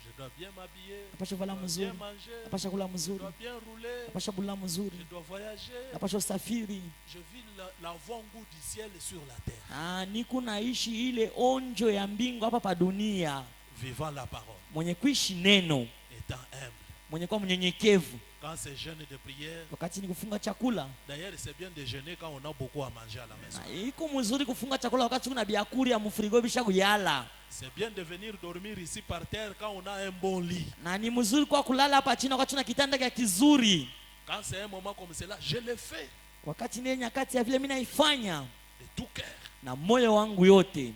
Je dois bien m'habiller.
Napasha vala mzuri.
Bien manger.
Napasha kula
Je
mzuri.
dois bien rouler.
Napasha bula mzuri.
Je dois voyager.
Napasha usafiri.
Je vis l'avant-goût du ciel sur la terre.
Niko naishi ile onjo ya mbingu hapa pa dunia.
Vivant la parole.
Mwenye kuishi neno.
Étant humble.
Mwenye kuwa mnyenyekevu.
Quand c'est jeûne de prière.
Wakati ni kufunga chakula.
D'ailleurs, c'est bien de jeûner quand on a beaucoup à manger à la maison.
Iko mzuri kufunga chakula wakati kuna biakuri ya mfrigo bisha kuyala.
C'est bien de venir dormir ici par terre quand on a un bon lit.
Na ni mzuri kwa kulala hapa chini wakati tuna kitanda kia kizuri.
Quand c'est un moment comme cela, je le fais.
Wakati ni nyakati ya vile mimi naifanya
De tout cœur.
na moyo wangu yote.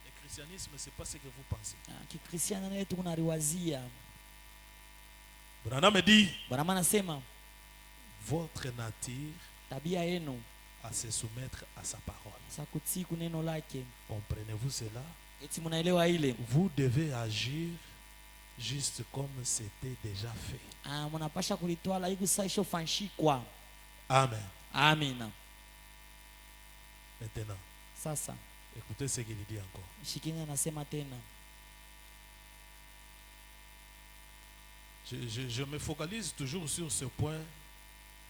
Le christianisme, c'est pas ce que vous pensez.
Kikristiana naye tunariwazia.
Branham dit,
Bwana anasema
votre nature
tabia yenu
à se soumettre à sa parole.
sa kutii kuneno lake.
Comprenez-vous cela?
Eti mnaelewa ile?
Vous devez agir juste comme c'était déjà fait.
Mnapasha kulitwala hivi sasa ishofanshikwa.
Amen.
Amina.
Maintenant,
Sasa
écoutez ce qu'il dit encore.
Shikini anasema tena.
Je me focalise toujours sur ce point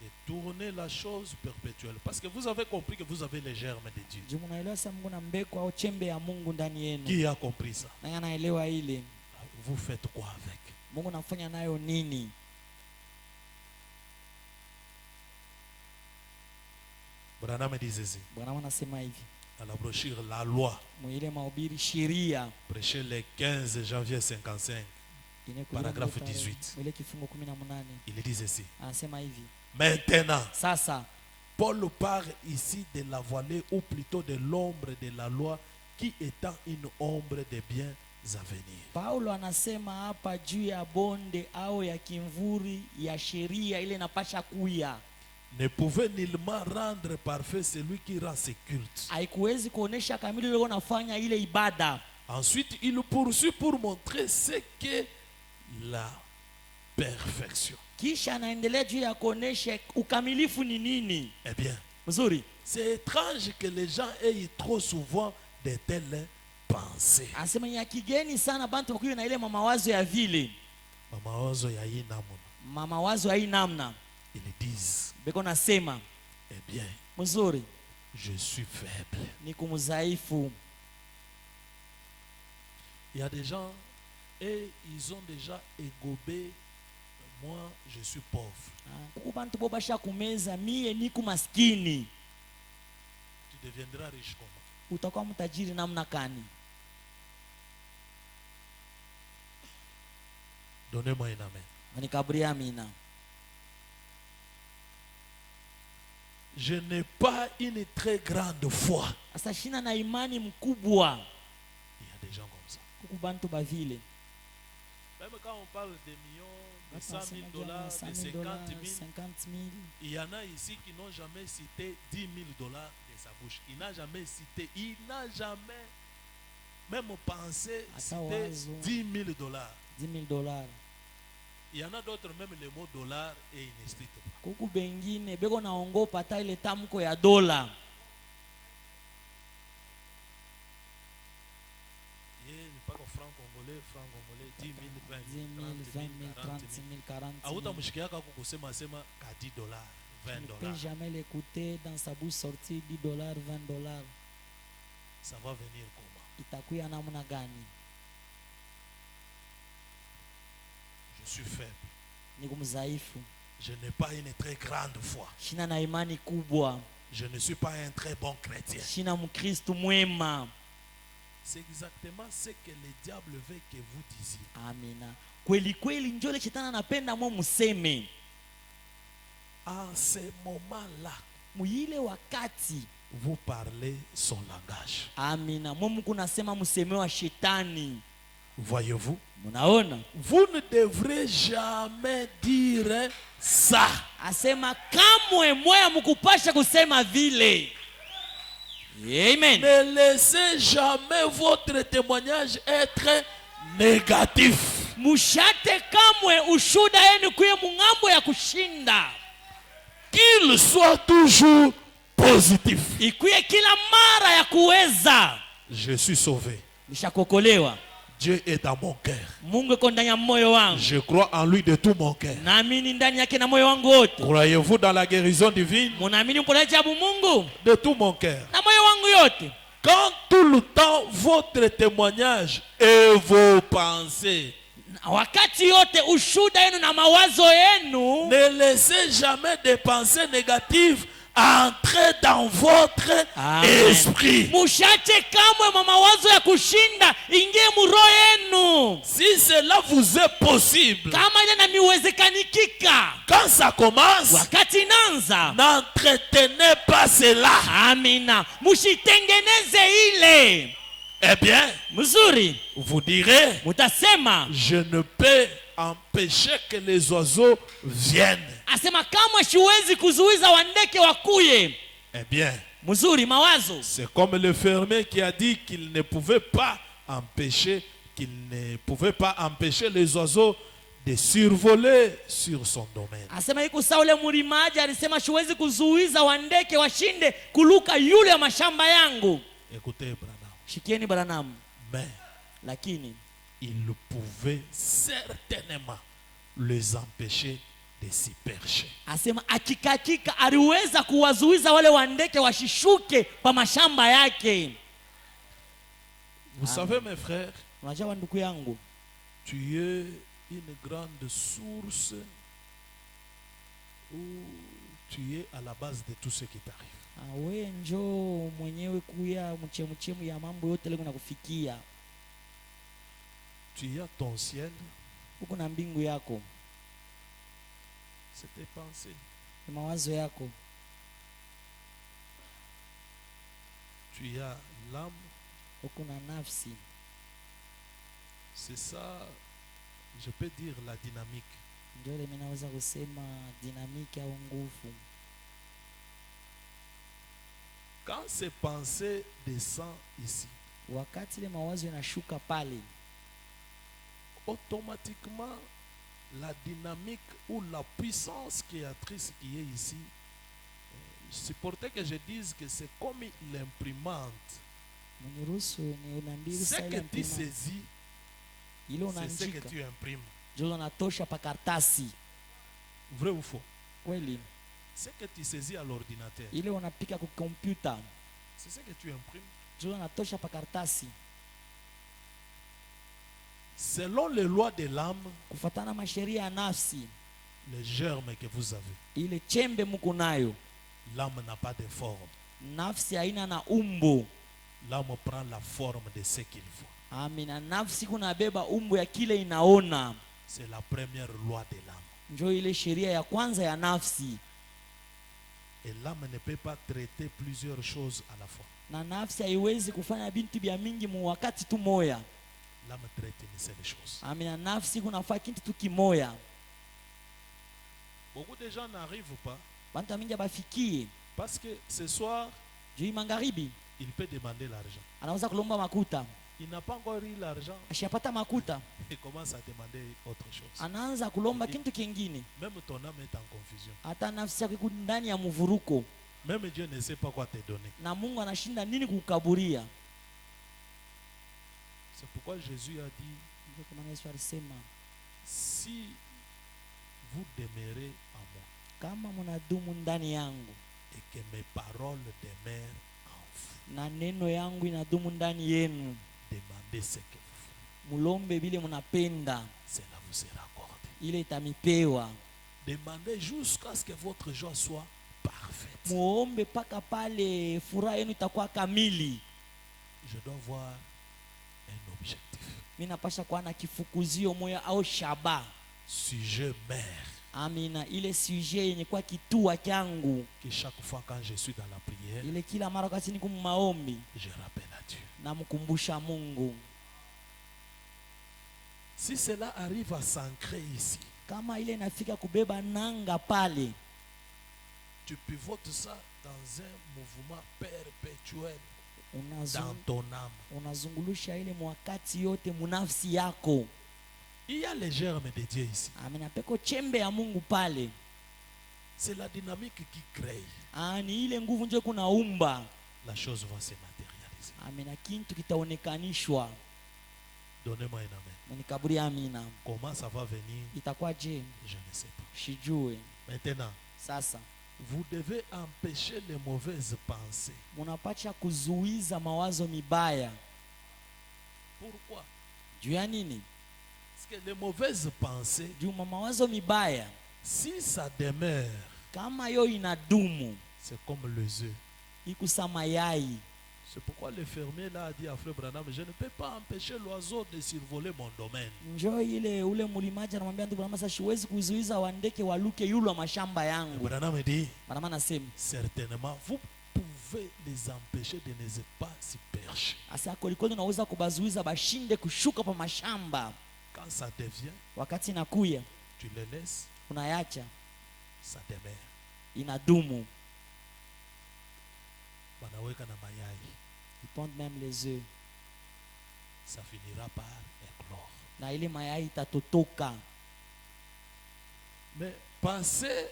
de tourner la chose perpétuelle. Parce que vous avez compris que vous avez les germes de Dieu.
Je mnaelewa sasa Mungu na mbeko au chembe ya Mungu ndani yenu.
Qui a compris ça?
Na anaelewa ile.
Vous faites quoi avec?
Mungu anafanya nayo nini?
Branham dit ceci.
Bwana anasema hivi.
Dans la brochure La Loi,
Mwile mahubiri sheria.
prêché le 15 janvier 55, paragraphe 18.
Mwile kifungo 18.
Il dit ceci.
Anasema hivi.
Maintenant,
Sasa
Paul parle ici de la voilée ou plutôt de l'ombre de la loi qui étant une ombre des biens à venir.
Paulo anasema hapa juu ya bonde au ya kimvuri ya sheria ile inapasha kuya.
Ne pouvait nullement rendre parfait celui qui rend ses cultes.
Haikuwezi kuonesha kamili ile unafanya ile ibada.
Ensuite, il poursuit pour montrer ce qu'est la perfection.
Kisha anaendelea juu ya kuonesha ukamilifu ni nini.
Eh bien,
Mzuri.
c'est étrange que les gens aient trop souvent de telles pensées.
Anasema ya kigeni sana bantu wakiwa na ile mawazo ya vile.
Mawazo ya hii namna.
Mawazo ya hii namna.
Ils disent,
Beko nasema,
eh bien,
mzuri,
je suis faible.
niko mzaifu.
Il y a des gens et ils ont déjà égobé. Moi, je suis pauvre.
Kuku bantu bo basha kumeza mie niko maskini.
Tu deviendras riche comment?
Utakuwa mtajiri namna gani?
Donnez-moi un amen.
Nikabria amina.
Je n'ai pas une très grande foi.
Asa shina na imani mkubwa.
Il y a des gens comme ça.
Kuku bantu ba vile.
Même quand on parle de millions, de 100 000 dollars, de 50 000, il y en a ici qui n'ont jamais cité 10 000 dollars de sa bouche. Il n'a jamais cité, il n'a jamais même pensé citer 10 000 dollars.
10 000 dollars.
Il y en a d'autres, même le mot dollar est inexpliqué.
Kuku bengine beko naongopa hata ile tamko ya dola.
Pas qu'au franc congolais, 10 000, 20 000,
30 000, 40 000.
Auta mshikiaka kukusema sema ka 10 dollars, 20
Je ne
dollars.
peux jamais l'écouter dans sa bouche sortir 10 dollars, 20 dollars.
Ça va venir comment?
Itakuya namna gani?
Je suis faible.
Niko mzaifu.
Je n'ai pas une très grande foi.
Shina na imani kubwa.
Je ne suis pas un très bon chrétien.
Shina mkristo mwema.
C'est exactement ce que le diable veut que vous disiez.
Amina. Kweli kweli njole shetani anapenda mwe museme.
En ce moment-là,
Muile wakati
vous parlez son langage.
Amina. Mungu kunasema mseme wa shetani.
Voyez-vous?
Munaona?
Vous ne devrez jamais dire ça.
Asema kamwe moya mkupasha kusema vile. Amen.
Ne laissez jamais votre témoignage être négatif.
Mushate kamwe ushuda yenu kuye mungambo ya kushinda.
Qu'il soit toujours positif.
Ikuye kila mara ya kuweza.
Je suis sauvé.
Nishakokolewa.
Dieu est dans mon cœur.
Mungu yuko ndani ya moyo wangu.
Je crois en lui de tout mon cœur.
Naamini ndani yake na moyo wangu wote.
Croyez-vous dans la guérison divine?
Munaamini mponaji abu Mungu?
De tout mon cœur.
Na moyo wangu yote.
Quand tout le temps votre témoignage et vos pensées,
Wakati yote ushuda yenu na mawazo yenu,
ne laissez jamais des pensées négatives entrer dans votre esprit.
Mushate kamwe mawazo ya kushinda ingie muroho yenu.
Si cela vous est possible,
Kama ile na miwezekanikika,
quand ça commence,
wakati inaanza,
n'entretenez pas cela.
amina, mushitengeneze ile.
Eh bien,
Mzuri,
vous direz,
mutasema,
je ne peux empêcher que les oiseaux viennent.
asema kama siwezi kuzuiza wandeke wakuye.
Eh bien,
Mzuri, mawazo.
c'est comme le fermier qui a dit qu'il ne pouvait pas empêcher les oiseaux de survoler sur son domaine.
Asema iko sawa ule mlimaji alisema siwezi kuzuiza wandeke washinde kuluka yule ya mashamba yangu.
Écoutez, Branham.
Shikieni Branham.
Mais
Lakini
il pouvait certainement les empêcher de s'y percher.
asema hakika aliweza kuwazuiza wale wandeke washishuke kwa mashamba yake.
Vous savez, mes frères,
Unajua ndugu yangu,
tu es une grande source où tu es à la base de tout ce qui t'arrive.
we njoo mwenyewe kuya mchemu ya mambo yote leo nakufikia.
Tu as ton ciel,
Uko na mbingu yako,
c'est tes pensées.
ni mawazo yako.
Tu as l'âme,
Uko na nafsi.
c'est ça, je peux dire la dynamique.
Ndio ile mimi naweza kusema dinamiki au nguvu.
Quand ces pensées descendent ici,
Wakati ile mawazo yanashuka pale,
automatiquement, la dynamique ou la puissance créatrice qui est ici, supportez que je dise que c'est comme l'imprimante.
mniruhusu ni unaambia
Ce
sasa
que
ile
tu
mpima
saisis,
ile
c'est ce que
unaandika
tu imprimes.
ndio unatosha pa karatasi.
Vrai ou faux?
Kweli
Ce que tu saisis à l'ordinateur,
ile unapika kwa kompyuta
c'est ce que tu imprimes.
ndio unatosha pa karatasi.
Selon les lois de l'âme,
Kufuatana masheria ya nafsi,
les germes que vous avez,
ile chembe mko nayo,
l'âme n'a pas de forme.
nafsi haina na umbo.
L'âme prend la forme de ce qu'il voit.
Amina, nafsi kunabeba umbo ya kile inaona.
C'est la première loi de l'âme.
Ndio ile sheria ya kwanza ya nafsi.
Et l'âme ne peut pas traiter plusieurs choses à la fois.
Na nafsi haiwezi kufanya bintu bya mingi mu wakati tu moya.
L'âme traite une seule chose.
Amina, nafsi kunafaa kitu tu kimoya.
Beaucoup de gens n'arrivent pas
Bantu mingi bafikie.
parce que ce soir,
Juu magharibi
il peut demander l'argent.
anaweza kulomba makuta.
Il n'a pas encore eu l'argent
Ashapata makuta,
et commence à demander autre chose.
anaanza kulomba kitu kingine.
Même ton âme est en confusion.
Hata nafsi yako iko ndani ya mvuruko.
Même Dieu ne sait pas quoi te donner.
Na Mungu anashinda nini kukaburia.
C'est pourquoi Jésus a dit,
Ndio kama Yesu alisema,
si vous demeurez en moi
kama mnadumu ndani yangu
et que mes paroles demeurent en vous,
na neno yangu inadumu ndani yenu,
demandez ce que vous
mulombe vile mnapenda,
voulez. Cela vous sera accordé.
ile itamipewa.
Demandez jusqu'à ce que votre joie soit parfaite.
Muombe paka pale furaha yenu itakuwa kamili.
Je dois voir un objectif.
Mimi napasha kuwa na kifukuzio moya au shaba.
Si je meurs,
Amina, ile sujet yenye kwa kitua changu,
que chaque fois quand je suis dans la prière,
ile kila mara wakati niko maombi
je rappelle à Dieu.
namkumbusha Mungu.
Si cela arrive à s'ancrer ici,
Kama ile inafika kubeba nanga pale,
tu pivotes ça dans un mouvement perpétuel
unazung,
dans ton âme.
unazungulusha ile mwakati yote munafsi yako.
Il y a les germes de Dieu ici.
Amina, peko chembe ya Mungu pale.
C'est la dynamique qui crée.
Ni ile nguvu ndio kunaumba.
La chose va se matérialiser.
Amina, kintu kitaonekanishwa.
Donnez-moi un amen.
Mnikaburi amina.
Comment ça va venir?
Itakuwa je?
Je ne sais pas.
Shijue.
Maintenant,
Sasa
vous devez empêcher les mauvaises pensées.
munapacha kuzuiza mawazo mibaya.
Pourquoi?
Juu ya nini?
Parce que les mauvaises pensées,
Juu mawazo mibaya
si ça demeure,
kama yo inadumu
c'est comme les œufs.
ikusa mayai.
C'est pourquoi le fermier là a dit à Frère Branham, je ne peux pas empêcher l'oiseau de survoler mon domaine.
Njoo ile ule mlimaji anamwambia ndugu Branham, sasa siwezi kuzuiza wandeke waluke yule mashamba yangu.
Branham dit,
Branham anasema
certainement, vous pouvez les empêcher de ne pas s'y percher.
asa kolikoli unaweza kubazuiza bashinde kushuka pa mashamba.
Quand ça devient,
Wakati inakuya
tu les laisses,
unayacha
ça demeure.
inadumu.
Banaweka na mayai,
Ils pondent même les œufs.
ça finira par éclore.
Na ile mayai itatotoka.
Mais penser,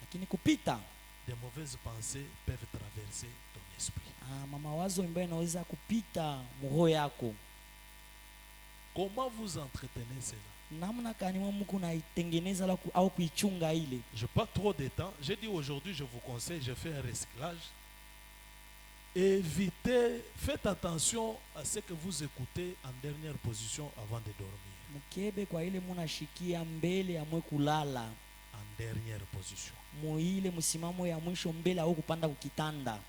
Lakini kupita
des mauvaises pensées peuvent traverser ton esprit.
mawazo ambayo inaweza kupita roho yako.
Comment vous entretenez cela?
Namna gani Mungu naitengeneza au kuichunga ile?
Je n'ai pas trop de temps. J'ai dit aujourd'hui, je vous conseille, je fais un recyclage. Évitez, faites attention à ce que vous écoutez en dernière position avant de dormir.
Mkebe kwa ile munashikia mbele ya mwe kulala.
En dernière position.
Muile msimamo ya mwisho mbele au kupanda kukitanda.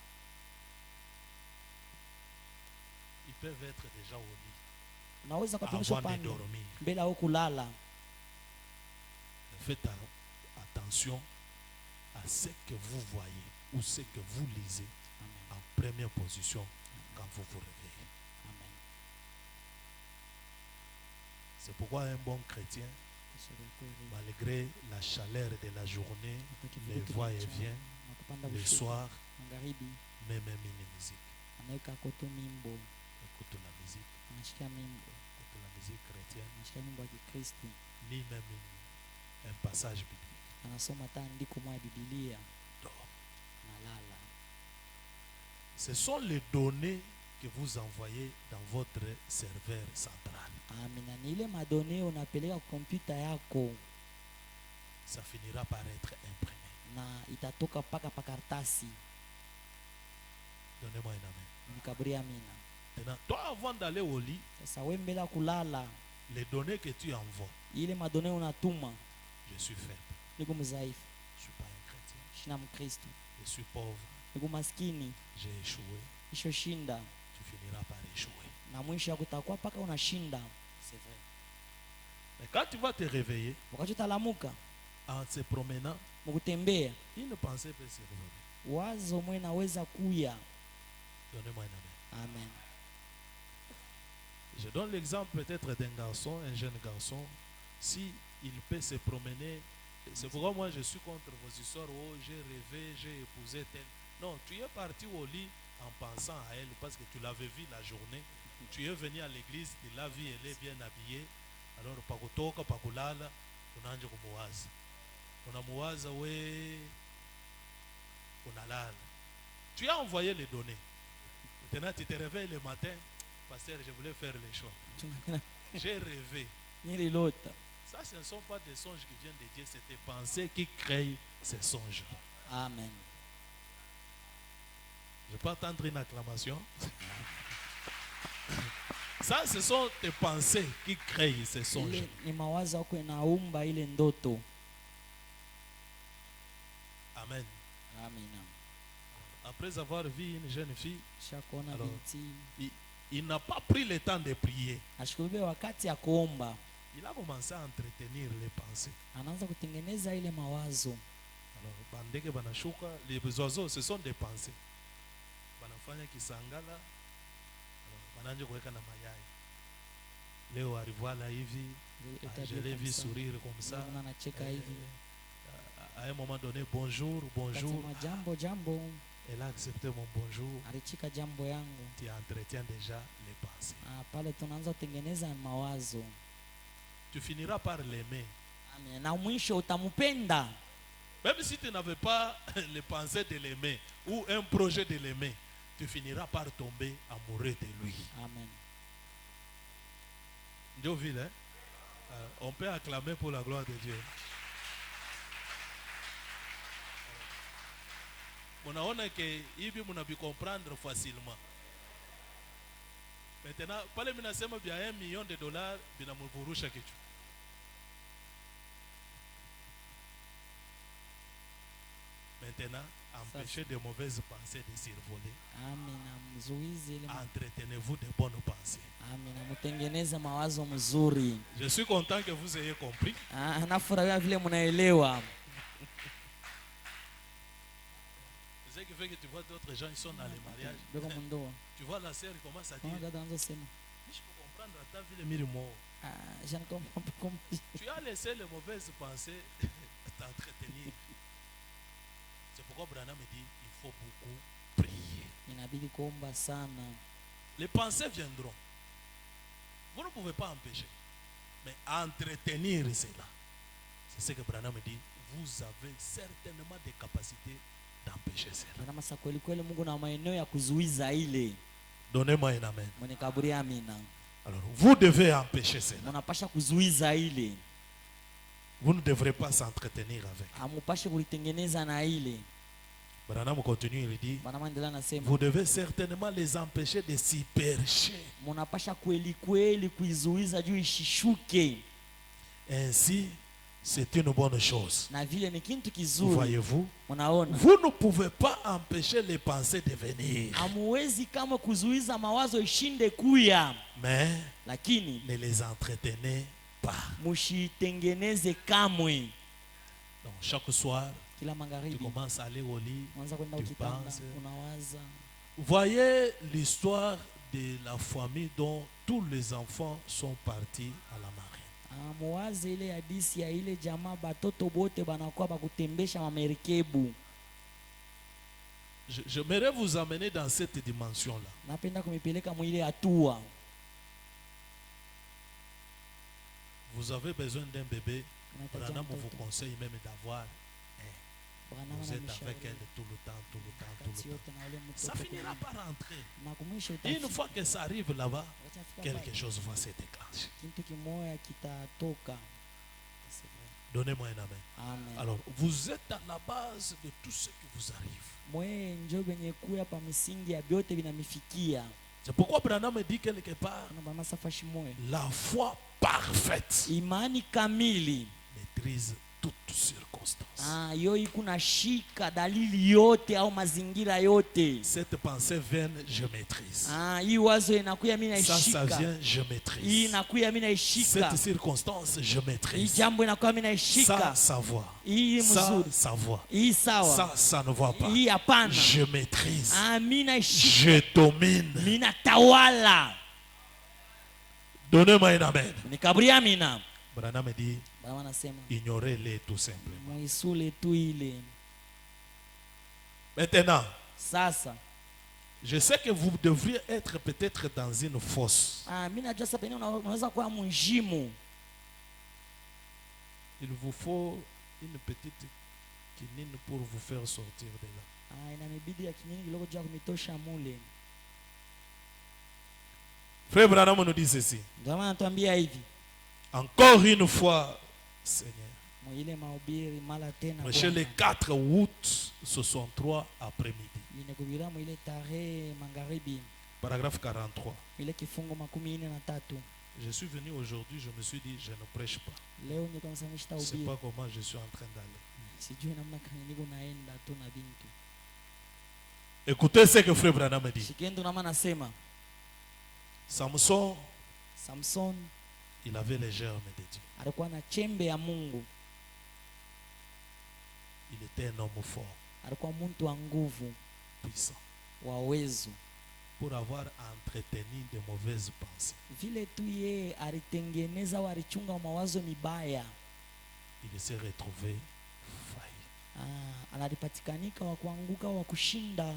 Ils peuvent être déjà au lit
Unaweza
avant
kutunisha
de
pande
dormir.
mbele au kulala.
Faites attention à ce que vous voyez ou ce que vous lisez
Amen.
en première position quand vous vous réveillez.
Amen.
C'est pourquoi un bon chrétien, malgré la chaleur de la journée, les va-et-vient, le soir,
magharibi
même une musique.
anaweka koto mimbo,
Écoute la musique,
anashika mimbo,
écoute la musique chrétienne,
anashika mimbo ya Kikristo,
ni même un passage biblique.
anasoma hata andiko moja ya Biblia,
Dors.
analala.
Ce sont les données que vous envoyez dans votre serveur central.
Amina, ni ile madone unapeleka kwa kompyuta yako
Ça finira par être imprimé.
na itatoka paka pa karatasi.
Donnez-moi un amen.
Nikaburi amina.
Maintenant, toi, avant d'aller au lit,
Sasa wewe mbele ya kulala,
les données que tu envoies,
ile madone unatuma,
je suis faible,
niko mzaifu,
je ne suis pas un chrétien,
shina Mkristo,
je suis pauvre,
niko maskini,
j'ai échoué,
isho shinda,
tu finiras par échouer.
na mwisho kutakuwa paka unashinda. C'est vrai.
Mais quand tu vas te réveiller,
Wakati utalamuka
en se promenant,
mkutembea,
une pensée peut se revenir.
wazo mwe naweza kuya.
Donnez-moi un amen.
Amen.
Je donne l'exemple peut-être d'un garçon, un jeune garçon, si il peut se promener. C'est pourquoi moi je suis contre vos histoires. Oh, j'ai rêvé, j'ai épousé tel. Non, tu es parti au lit en pensant à elle parce que tu l'avais vue la journée. Tu es venu à l'église, tu l'as vue, elle est bien habillée. Alors, pakutoka, pakulala, unaanza kumuwaza. Unamuwaza we, unalala. Tu as envoyé les données. Maintenant, tu te réveilles le matin. Pasteur, je voulais faire les choix. J'ai rêvé.
Nililota.
Ça, ce ne sont pas des songes qui viennent de Dieu, c'est tes pensées qui créent ces songes.
Amen.
Je peux entendre une acclamation. Ça, ce sont tes pensées qui créent ces songes.
Ile ni mawazo yako inaumba ile ndoto.
Amen.
Amina.
Après avoir vu une jeune fille,
Shakuona
Alors,
binti
il n'a pas pris le temps de prier.
ashikubebe wakati ya kuomba.
il a commencé à entretenir les pensées.
anaanza kutengeneza ile mawazo.
Alors, bandeke banashuka, les oiseaux, ce sont des pensées. Banafanya kisangala, bananje kuweka na mayai. Leo alivoila hivi, je l'ai vu sourire comme ça.
Anacheka hivi.
À un moment donné, bonjour, bonjour.
Jambo, jambo.
Elle a accepté mon bonjour.
Alichika jambo yangu.
Tu entretiens déjà les pensées.
Pale tunaanza kutengeneza mawazo.
Tu finiras par l'aimer.
Amen. Na mwisho utamupenda.
Même si tu n'avais pas les pensées de l'aimer ou un projet de l'aimer, tu finiras par tomber amoureux de lui.
Amen.
Dieu vit, hein? On peut acclamer pour la gloire de Dieu. Munaona que hivi munabi comprendre facilement. Maintenant, pale minasema bia $1 million binamuvurusha kichwa. Maintenant, empêchez de mauvaises pensées de survoler. Entretenez-vous de bonnes pensées.
Mutengeneze mawazo mzuri.
Je suis content que vous ayez compris.
Nafurahia vile mnaelewa.
Ce qui fait que tu vois d'autres gens, ils sont dans les mariages. Tu vois la sœur commence à dire, je peux comprendre à ta vie le mirimo. Tu as laissé les mauvaises pensées t'entretenir. C'est pourquoi Branham me dit, il faut beaucoup prier. Les pensées viendront. Vous ne pouvez pas empêcher. Mais entretenir cela. C'est ce que Branham me dit. Vous avez certainement des capacités d'empêcher cela. Donnez-moi un amen. Alors, vous devez empêcher cela. Vous ne devrez pas s'entretenir avec. Branham continue, il dit, vous devez certainement les empêcher de s'y percher. Ainsi, c'est une bonne chose. Vous voyez-vous, vous ne pouvez pas empêcher les pensées de venir. Mais ne les entretenez pas. Donc, chaque soir, tu commences à aller au lit, tu penses. Voyez l'histoire de la famille dont tous les enfants sont partis à la marine. J'aimerais vous amener dans cette dimension-là. Vous avez besoin d'un bébé. Branham vous conseille même d'avoir un. Vous êtes avec elle tout le temps. Ça finira par rentrer. Et une fois que ça arrive là-bas, quelque chose va se déclencher. Donnez-moi un amen. Alors, vous êtes à la base de tout ce qui vous arrive. C'est pourquoi Branham me dit quelque part, la foi parfaite maîtrise toutes circonstances. Cette pensée vaine, je maîtrise. Ça vient, je maîtrise. Cette circonstance, je maîtrise. Ça voit. Ça voit. Ça ne voit pas. Je maîtrise. Je domine. Donnez-moi un amen. Branham me dit, ignorez-les tout simplement. Maintenant, je sais que vous devriez être peut-être dans une fosse. Il vous faut une petite quinine pour vous faire sortir de là. Frère Branham nous dit ceci. Encore une fois, Seigneur. Chez le 4 août 63 après-midi. Paragraphe 43. Je suis venu aujourd'hui, je me suis dit, je ne prêche pas. Je ne sais pas comment je suis en train d'aller. Écoutez ce que Frère Branham dit. Samson Il avait les germes de Dieu.
alikuwa na chembe ya Mungu,
Il était un homme fort,
alikuwa mtu wa nguvu,
puissant,
wa uwezo.
pour avoir entretenu de mauvaises pensées.
Vile tu yeye alitengeneza au alichunga mawazo mibaya,
Il s'est retrouvé failli.
analipatikanika wa kuanguka wa kushinda.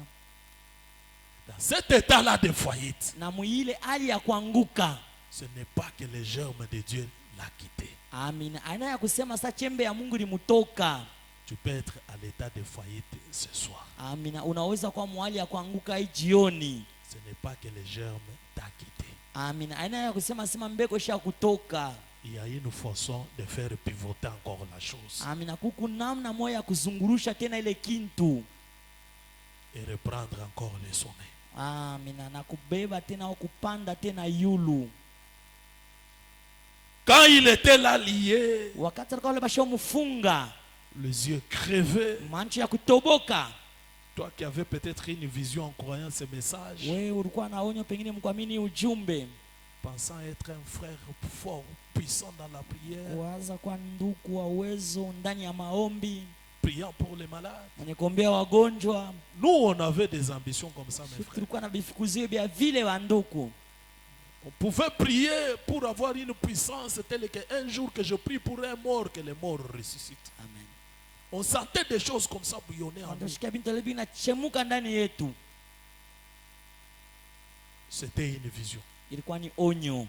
Dans cet état-là de faillite,
Na muile hali ya kuanguka,
ce n'est pas que les germes de Dieu l'a quitté.
amina, aina ya kusema sa chembe ya Mungu limutoka.
Tu peux être à l'état de faillite ce soir.
Amina, unaweza kuwa mwali ya kuanguka hii jioni.
Ce n'est pas que les germes t'a quitté.
Amina, aina ya kusema sema mbeko sha kutoka.
Il y a une façon de faire pivoter encore la chose
Amina, kuku namna moja ya kuzungurusha tena ile kintu.
et reprendre encore le sommet.
Amina, na kubeba tena au kupanda tena yulu.
Quand il était là lié,
Wakati alikuwa basho mfunga,
les yeux crevés,
manchi ya kutoboka.
toi qui avais peut-être une vision en croyant ce message,
Wewe ulikuwa na onyo pengine mkuamini ujumbe.
pensant être un frère fort, puissant dans la prière,
Kuanza kwa ndugu wa uwezo ndani ya maombi,
priant pour les malades.
mwenye kuombea wagonjwa.
Nous, on avait des ambitions comme ça, mes frères.
Tulikuwa na bifukuzio vya vile wa ndugu.
On pouvait prier pour avoir une puissance telle qu'un jour que je prie pour un mort, que les morts ressuscitent.
Amen.
On sentait des choses comme ça bouillonner en nous.
Ndio bintu lebi na chemuka ndani yetu.
C'était une vision.
Ilikuwa ni onyo.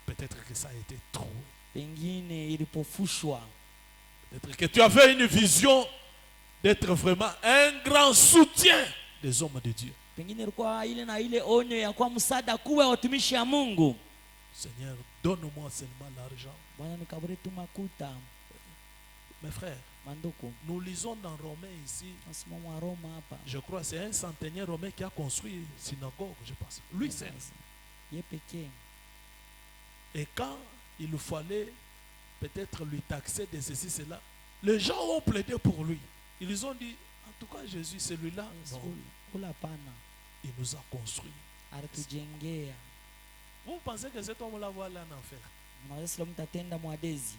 Peut-être que ça a été trop.
Pengine ilipofushwa.
Peut-être que tu avais une vision d'être vraiment un grand soutien des hommes de Dieu.
Pengine ilikuwa ile na ile onyo ya kwa msaada kuwa watumishi ya Mungu.
Seigneur, donne-moi seulement l'argent.
Bwana nikabure tu makuta.
Mes frères,
Manduku.
nous lisons dans Romains ici,
Nasimama wa Roma hapa.
je crois que c'est un centenier romain qui a construit une synagogue, je pense. Lui, c'est.
Ye pekee.
Et quand il fallait peut-être lui taxer de ceci, cela, les gens ont plaidé pour lui. Ils ont dit, en tout cas, Jésus, celui-là, non,
Kula pana.
il nous a construit.
Alitujengea.
Vous pensez que cet homme-là va aller en enfer?
Mnaweza sio mtatenda mwadezi.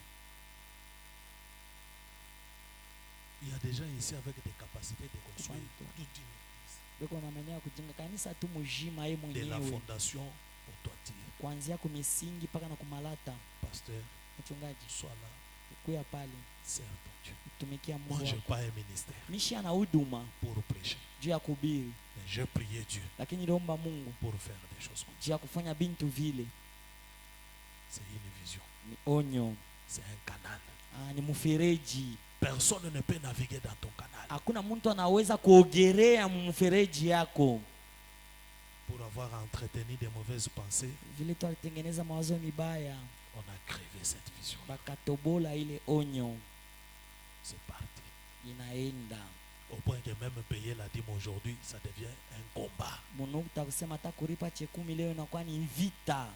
Il y a des gens ici avec des capacités de construire toute une église.
Beko na maeneo ya kujenga kanisa tu mujima yeye
De la
mwenyewe.
fondation au toiture.
Kuanzia kumisingi mpaka na kumalata.
Pasteur,
Mchungaji,
sois là,
kuya pale.
sers ton Dieu.
Tumikia
Moi,
Mungu
je n'ai
wako.
pas un ministère
Mishi ana huduma
pour prêcher.
juu ya kuhubiri,
Mais je priais Dieu
lakini niliomba Mungu
pour faire des choses comme ça.
juu ya kufanya bintu vile.
C'est une vision.
Ni onyo.
C'est un canal.
Ni mfereji.
Personne ne peut naviguer dans ton canal.
Hakuna mtu anaweza kuogelea mfereji yako.
Pour avoir entretenu des mauvaises pensées,
Vile tu alitengeneza mawazo mibaya,
on a crevé cette vision.
bakatobola ile onyo,
C'est parti.
inaenda.
Au point que même payer la dîme aujourd'hui, ça devient un combat.
Mungu takusema hata kulipa chekumi leo inakuwa ni vita.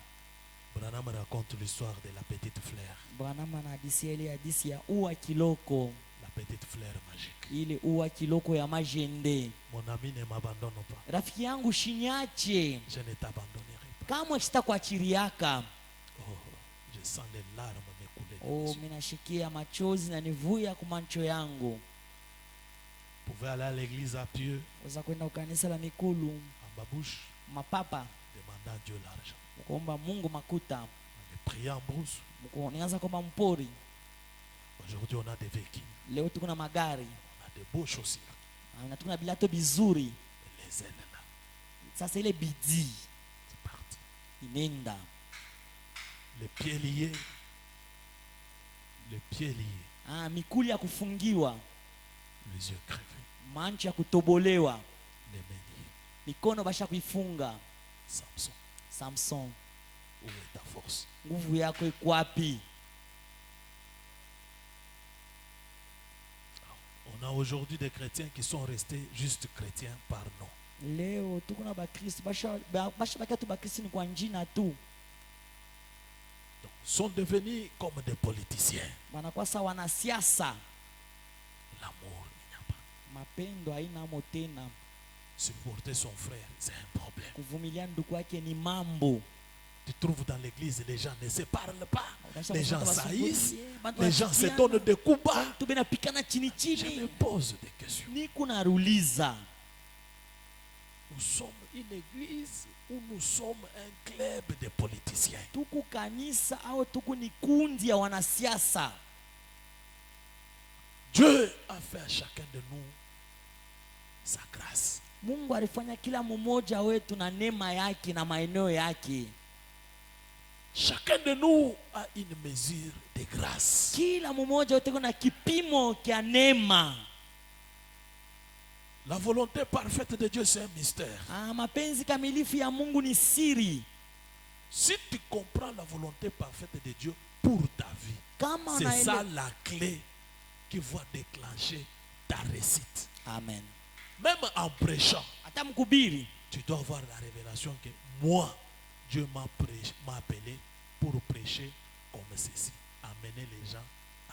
Branham raconte l'histoire de la petite fleur.
Bwana ana hadithi ile hadithi ya ua kiloko,
La petite fleur magique.
ile ua kiloko ya majende.
Mon ami, ne m'abandonne pas.
Rafiki yangu shinyache,
Je ne t'abandonnerai pas.
kama sitakuachiliaka.
Oh, je sens les larmes me couler.
Oh,
des yeux.
minashikia machozi na nivuya kumancho yangu.
Vous pouvez aller à l'église à pied,
Uza kwenda ukanisa la Mikulu,
en babouche,
mapapa,
demandant à Dieu l'argent.
mkuomba Mungu makuta,
On prier en brousse.
mkuonianza kwamba mpori.
Aujourd'hui, on a des véhicules.
Leo tuko na magari,
On a des beaux chaussures.
na tuko na bilato bizuri.
Les ailes là.
Sasa ile bidii
C'est parti.
inenda.
Les pieds liés. Les pieds liés.
Mikuli ya kufungiwa,
Les yeux crevés.
mancho ya kutobolewa,
Les mains liées.
mikono basha kuifunga.
Samson,
Samson,
où est ta force?
nguvu yako iko wapi?
On a aujourd'hui des chrétiens qui sont restés juste chrétiens par nom.
Leo tuko na bakristo basha bakia tu bakristo ni kwa njina tu.
Donc, sont devenus comme des politiciens.
Wanakuwa sawa wanasiasa.
L'amour, il n'y a pas.
Mapendo haina amo tena.
Supporter son frère, c'est un problème.
Kuvumilia ndugu yake ni mambo.
Tu trouves dans l'église, les gens ne se parlent pas.
Unaisha
Les gens
kupata
saillissent.
basumbulie, bantu
Les gens se
wanachukiana,
donnent des coups bas.
bantu benapikana chini
Je me
chini.
pose des questions.
Niko naruliza,
Nous sommes une église où nous sommes un club de politiciens.
tuku kanisa au tuku ni kundi ya wanasiasa?
Dieu a fait à chacun de nous sa grâce.
Mungu alifanya kila mmoja wetu na neema yake na maeneo yake.
Chacun de nous a une mesure de grâce.
Kila mmoja wetu kuna kipimo kia neema.
La volonté parfaite de Dieu, c'est un mystère.
Mapenzi kamilifu ya Mungu ni siri.
Si tu comprends la volonté parfaite de Dieu pour ta vie,
Kama
c'est ça la clé qui va déclencher ta réussite.
Amen.
Même en prêchant,
Hata mkubiri,
tu dois avoir la révélation que moi, Dieu m'a appelé pour prêcher comme ceci, amener les gens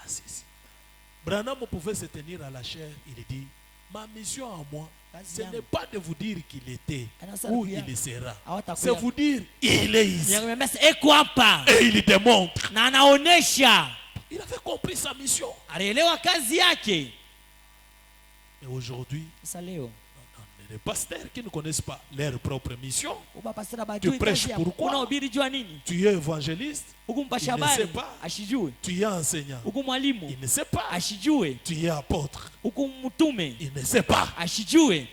à ceci. Branham pouvait se tenir à la chair, il dit, ma mission à moi, ce n'est pas de vous dire qu'il était ou il sera. C'est vous dire, il est ici.
eko hapa
Et il démontre.
na anaonesha.
Il avait compris sa mission.
Alielewa kazi yake.
Et aujourd'hui,
Sasa leo
les pasteurs qui ne connaissent pas leur propre mission,
ubapasira
tu
bajui
prêches
kazi yako.
pourquoi?
Unahubiri jua nini?
Tu es évangéliste,
Huku
il
mpasha
ne sait
habari
pas.
ashijue.
Tu es enseignant,
Huku mwalimu
il ne sait pas.
ashijue.
Tu es apôtre,
Huku mtume
il ne sait pas.
ashijue.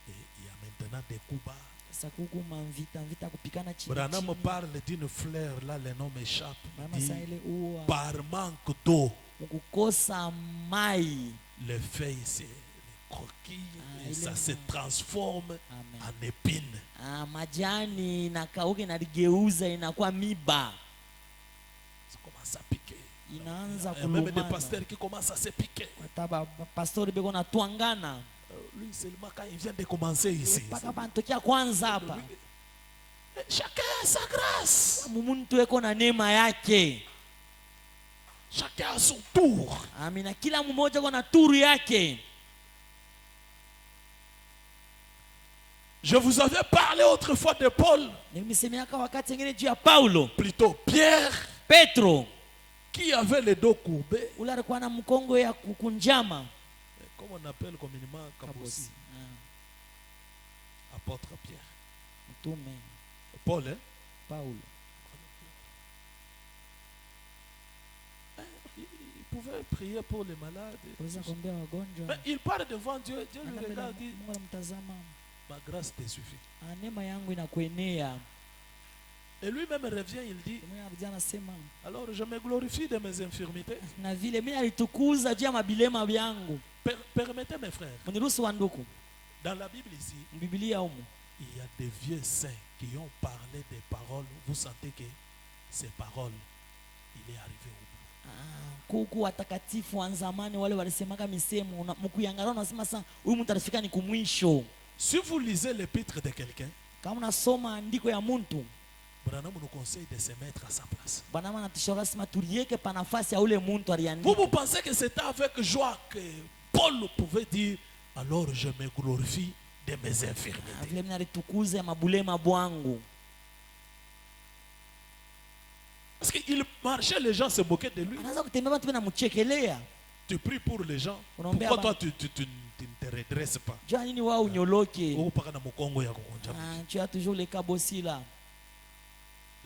Et il y a maintenant des coups bas.
Sasa huku mvita kupikana chini
Branham
chini.
parle d'une fleur, là le nom m'échappe.
Mama
Il dit,
saa ile uwa
par manque d'eau,
kukosa mai.
les feuilles, c'est les coquilles, et
il
ça
est
se
mort.
transforme
Amen.
en épines.
Majani inakauka inaligeuza inakuwa miba,
Ça commence à piquer.
inaanza
Il y a même des
kulumana.
pasteurs qui commencent à se piquer.
Hata pastori beko natwangana
Lui seulement quand il vient de commencer ici.
mpaka pantokea kwanza hapa.
Chacun a sa grâce.
Muntu eko na neema yake.
Chacun a son tour.
Amina, kila mmoja eko na turu yake.
Je vous avais parlé autrefois de Paul,
Nilisemeaka wakati ngine juu ya Paulo,
plutôt Pierre,
Petro
qui avait le dos courbé.
ule alikuwa na mkongo ya kukunjama.
Comme on appelle communément Kabosi. Apôtre Pierre.
Mtume
Paul, hein?
Paulo
Il pouvait prier pour les malades.
kuweza kuombea wagonjwa.
Mais il parle devant Dieu. Dieu lui
Anaenda
regarde et dit,
Mungu anamtazama.
ma grâce te suffit.
Neema yangu inakuenea.
Et lui-même revient, il dit,
Mwenye anarudia anasema,
alors je me glorifie de mes infirmités.
na vile mimi alitukuza juu ya mabilema yangu.
Permettez mes frères,
Mniruhusu wanduku,
dans la Bible ici,
Biblia humu
il y a des vieux saints qui ont parlé des paroles. Vous sentez que ces paroles, il est arrivé au bout.
kuku watakatifu wa zamani wale walisemaka misemo mkuyangalia, unasema sasa huyu mtu atafika ni kumwisho.
Si vous lisez l'épître de quelqu'un,
Kama unasoma andiko ya muntu,
Branham nous conseille de se mettre à sa place.
Bwana anatushauri sema tulieke pa nafasi ya ule muntu aliandika.
Vous pensez que c'était avec joie que Paul pouvait dire, alors je me glorifie de mes infirmités.
Vile mimi alitukuza mabulema bwangu.
Parce qu'il marchait, les gens se moquaient de lui.
Anaanza kutembea watu wanamchekelea.
Tu pries pour les gens.
Unaombea
Pourquoi
ba-
toi tu ne te redresses pas?
Jua nini wao unyoloke?
Upaka na mukongo ya kukunja.
Tu as toujours le kabosi là.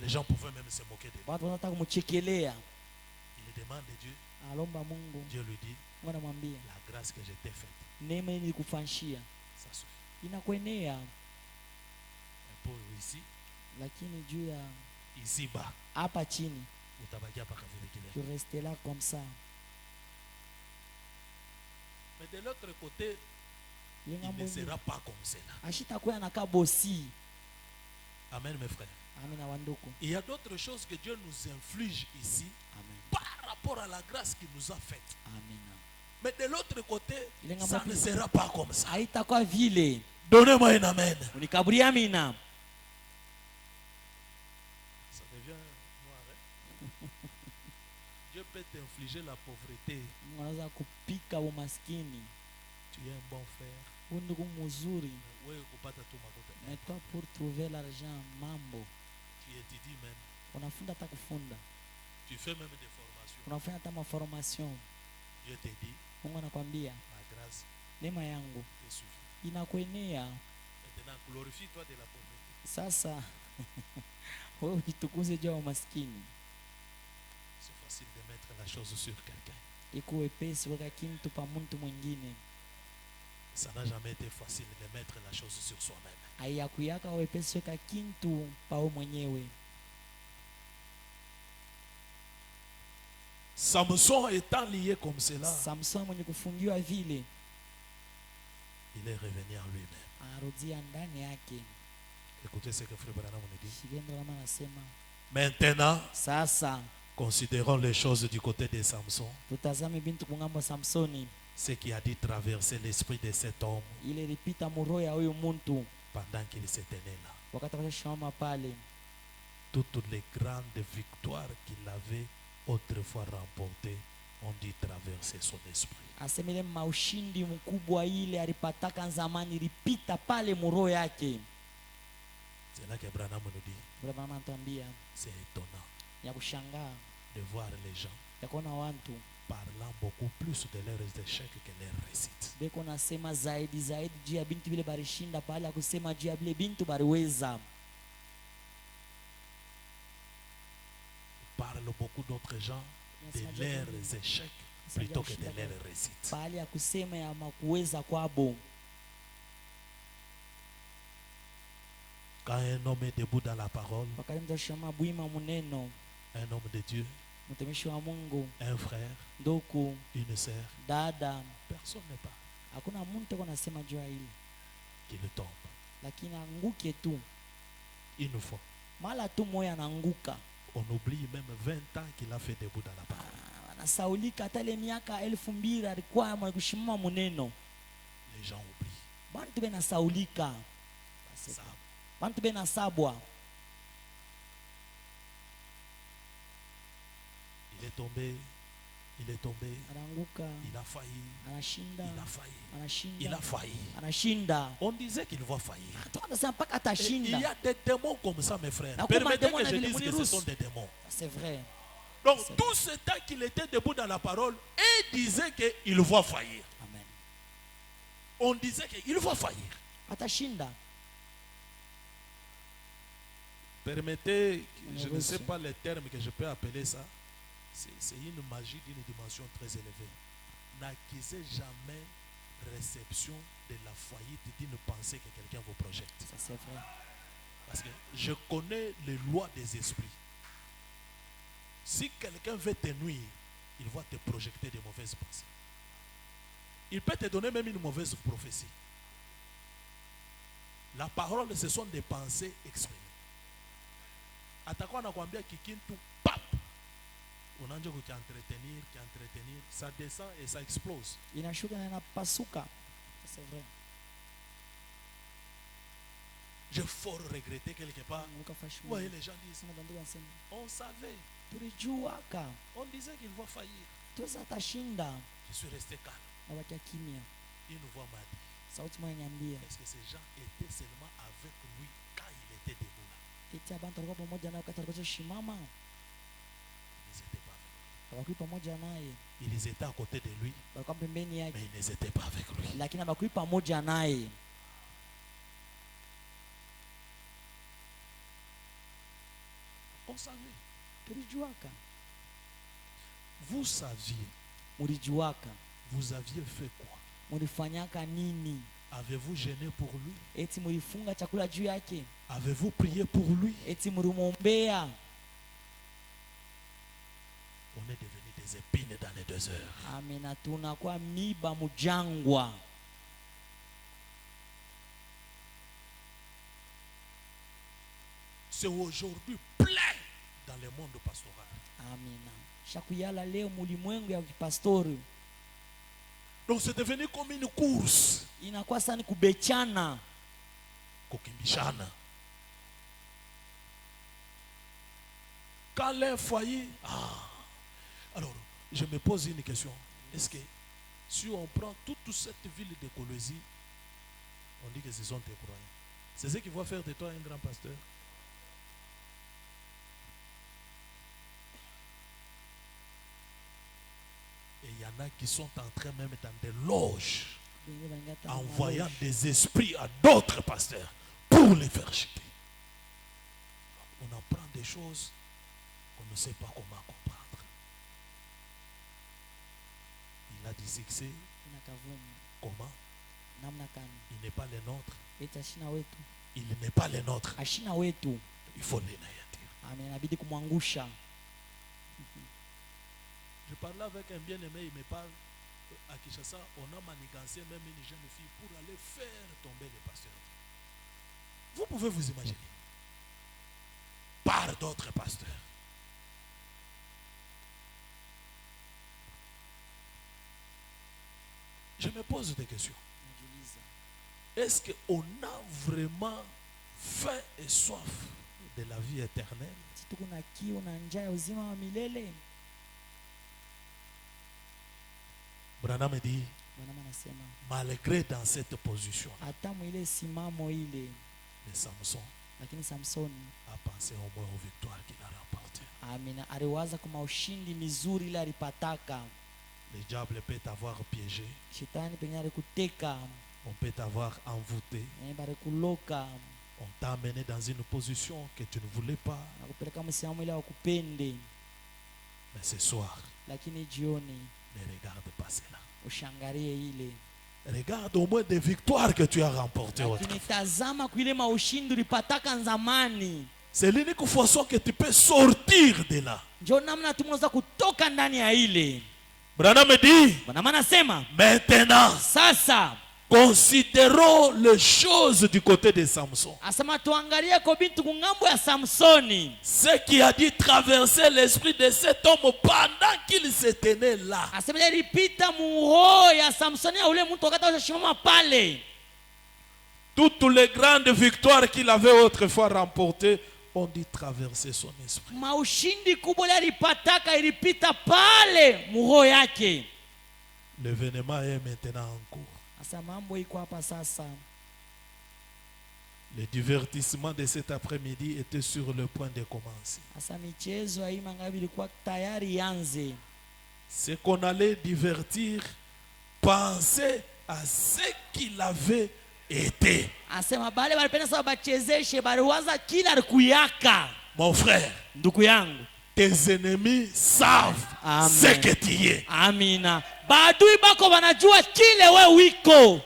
Les gens pouvaient même se moquer de lui.
Watu wanataka kumchekelea.
Il demande à Dieu.
Alomba Mungu.
Dieu lui dit,
Mungu anamwambia,
la grâce que je t'ai faite,
neema hii nilikufanyia
ça suffit.
inakuenea,
Mais pour ici,
lakini juu ya
ici bas,
hapa chini
utabakia paka vile kile.
tu rester là comme ça.
Mais de l'autre côté,
Ile
il
ngambo
ne
ingine,
sera pas comme cela.
ashitakuwa na kabosi.
Amen, mes frères.
Amina wanduku.
Il y a d'autres choses que Dieu nous inflige ici
Amen.
par rapport à la grâce qu'il nous a faite.
Amina.
Mais de l'autre côté,
Il
ça ne sera pas comme ça.
Haitakuwa vile.
Donnez-moi un amen.
Unikaburia amina.
Ça devient noir. Hein? Dieu peut t'infliger la pauvreté.
Mungu anaweza kupika umaskini.
Tu es un bon frère.
Huyu ndugu mzuri,
Ou
Mais toi, pour trouver l'argent, mambo,
Tu étudies même.
unafunda hata kufunda,
Tu fais même des formations.
unafanya hata maformation.
Dieu te dit,
Mungu anakwambia
ma grâce
neema yangu
te suffit.
inakuenea.
Maintenant, glorifie-toi de la pauvreté.
Sasa wewe ujitukuze juu ya umaskini.
C'est facile de mettre la chose sur quelqu'un.
Iko wepesi kuweka kintu pa mtu mwingine,
Ça n'a jamais été facile de mettre la chose sur soi-même.
haiyakuyaka wepesi kuweka kintu pa wewe mwenyewe.
Samson étant lié comme cela,
Samson mwenye kufungiwa vile
il est revenu en lui-même.
anarudia ndani yake.
Écoutez ce que Frère Branham nous dit.
Shigendo kama anasema
Maintenant,
sasa
considérons les choses du côté de Samson.
tutazame bintu kungambo Samsoni,
Ce qui a dû traverser l'esprit de cet homme
ile ilipita muroho ya huyu muntu
pendant qu'il se tenait là.
wakati akashimama pale.
Toutes les grandes victoires qu'il avait autrefois remportées ont dû traverser son esprit.
Asema ile maushindi mkubwa ile alipataka zamani ilipita pale muroho yake.
C'est là que Branham nous dit,
Vile mama anatuambia
c'est étonnant
ya kushangaa
de voir les gens
ya kuona watu
parlant beaucoup plus de leurs échecs que leurs réussites.
beko nasema zaidi juu ya bintu vile barishinda pale ya kusema juu ya vile bintu bariweza.
Ils parlent beaucoup d'autres gens de leurs échecs plutôt que de leurs réussites.
Pale ya kusema ya makuweza kwabo.
Quand un homme est debout dans la parole,
Wakati mtu ashama bwima muneno,
un homme de Dieu,
mtumishi wa Mungu,
un frère,
nduku,
une sœur,
dada,
personne n'est pas
hakuna mtu kwa nasema juu ya hili,
qui le tombe.
lakini anguke tu.
Une fois,
Mala tu moya anaanguka.
on oublie même 20 ans qu'il a fait debout dans la parole.
Anasaulika hata ile miaka 2000 alikuwa mwenye kushimama muneno.
Les gens oublient.
Bantu bena saulika.
Ça,
Bantu bena sabwa.
il est tombé,
Anaanguka,
il a failli,
anashinda,
il a failli, il
anashinda,
a failli.
anashinda.
On disait qu'il va faillir.
Tunasema mpaka
Et il
atashinda.
y a des démons comme ça, mes frères.
Na
Permettez
kuma
que je
démons
dise
na
que ce
vile
sont des démons.
C'est vrai.
Donc, tout ce temps qu'il était debout dans la parole, et disait qu'il va faillir.
Amen.
On disait qu'il va faillir.
Atashinda.
Permettez, je ne sais pas les termes que je peux appeler ça. C'est une magie d'une dimension très élevée. N'acquisez jamais réception de la faillite d'une pensée que quelqu'un vous projette.
Ça c'est vrai.
Parce que je connais les lois des esprits. Si quelqu'un veut te nuire, il va te projeter de mauvaises pensées. Il peut te donner même une mauvaise prophétie. La parole, ce sont des pensées exprimées. Atakuwa anakuambia kikintu pap. Unaanza kukientretenir, ça descend et ça explose.
Inashuka na inapasuka. C'est vrai.
J'ai fort regretté quelque part. Vous voyez, les gens disent, on savait,
Tulijuaka.
on disait qu'il va faillir.
Tuweza atashinda.
Je suis resté calme.
Nabakia kimya.
Une voix m'a dit,
Sauti moja niambia.
est-ce que ces gens étaient seulement avec lui quand il était debout là?
Eti abantu walikuwa pamoja naye wakati alikuwa shimama.
Ils n'étaient pas avec lui.
Hawakui pamoja naye.
Ils étaient à côté de lui,
Walikuwa pembeni yake.
mais ils n'étaient pas avec lui.
Lakini hawakui pamoja naye.
On savait.
Tulijuaka.
Vous saviez,
Mulijuaka.
vous aviez fait quoi?
Mulifanyaka nini?
Avez-vous gêné pour lui?
Eti mulifunga chakula juu yake.
Avez-vous prié pour lui?
Eti mulimwombea.
On est devenu des épines dans les déserts.
Amina, tunakuwa miba mujangwa.
C'est aujourd'hui plein dans le monde pastoral.
Amina. Shakuyala leo mulimwengu ya pastori.
Donc c'est devenu comme une course.
Inakuwa sana kubechana.
Kukimbishana. Quand l'un faillit, alors je me pose une question. Est-ce que si on prend toute cette ville de Colosie, On dit que ce sont tes croyants. C'est ce qui va faire de toi un grand pasteur. Et il y en a qui sont en train même dans des loges, envoyant des esprits à d'autres pasteurs pour les faire chuter. On apprend des choses qu'on ne sait pas comment comprendre. Il a du succès. Comment? Il n'est pas le nôtre. Il n'est pas le nôtre. Il faut l'anéantir. Je parlais avec un bien-aimé, il me parle à Kinshasa, on a manigancé même une jeune fille pour aller faire tomber les pasteurs. Vous pouvez vous imaginer. Par d'autres pasteurs. Je me pose des questions. Est-ce qu'on a vraiment faim et soif de la vie éternelle? Branham dit, malgré dans cette position, mais Samson a pensé au moins aux victoires qu'il a remportées. Le diable peut t'avoir piégé. On peut t'avoir envoûté. On t'a amené dans une position que tu ne voulais pas. Mais ce soir, ne regarde pas cela. Regarde au moins des victoires que tu as remportées. C'est l'unique façon que tu peux sortir de là. Branham dit, maintenant, considérons les choses du côté de Samson. Ce qui a dû traverser l'esprit de cet homme pendant qu'il se tenait là. Toutes les grandes victoires qu'il avait autrefois remportées ont dû traverser son esprit. L'événement est maintenant en cours. Le divertissement de cet après-midi était sur le point de commencer. Ce qu'on allait divertir, penser à ce qu'il avait été. Mon frère, tes ennemis savent ce que tu es.
Amina. Badui bako wanajua kile we wiko.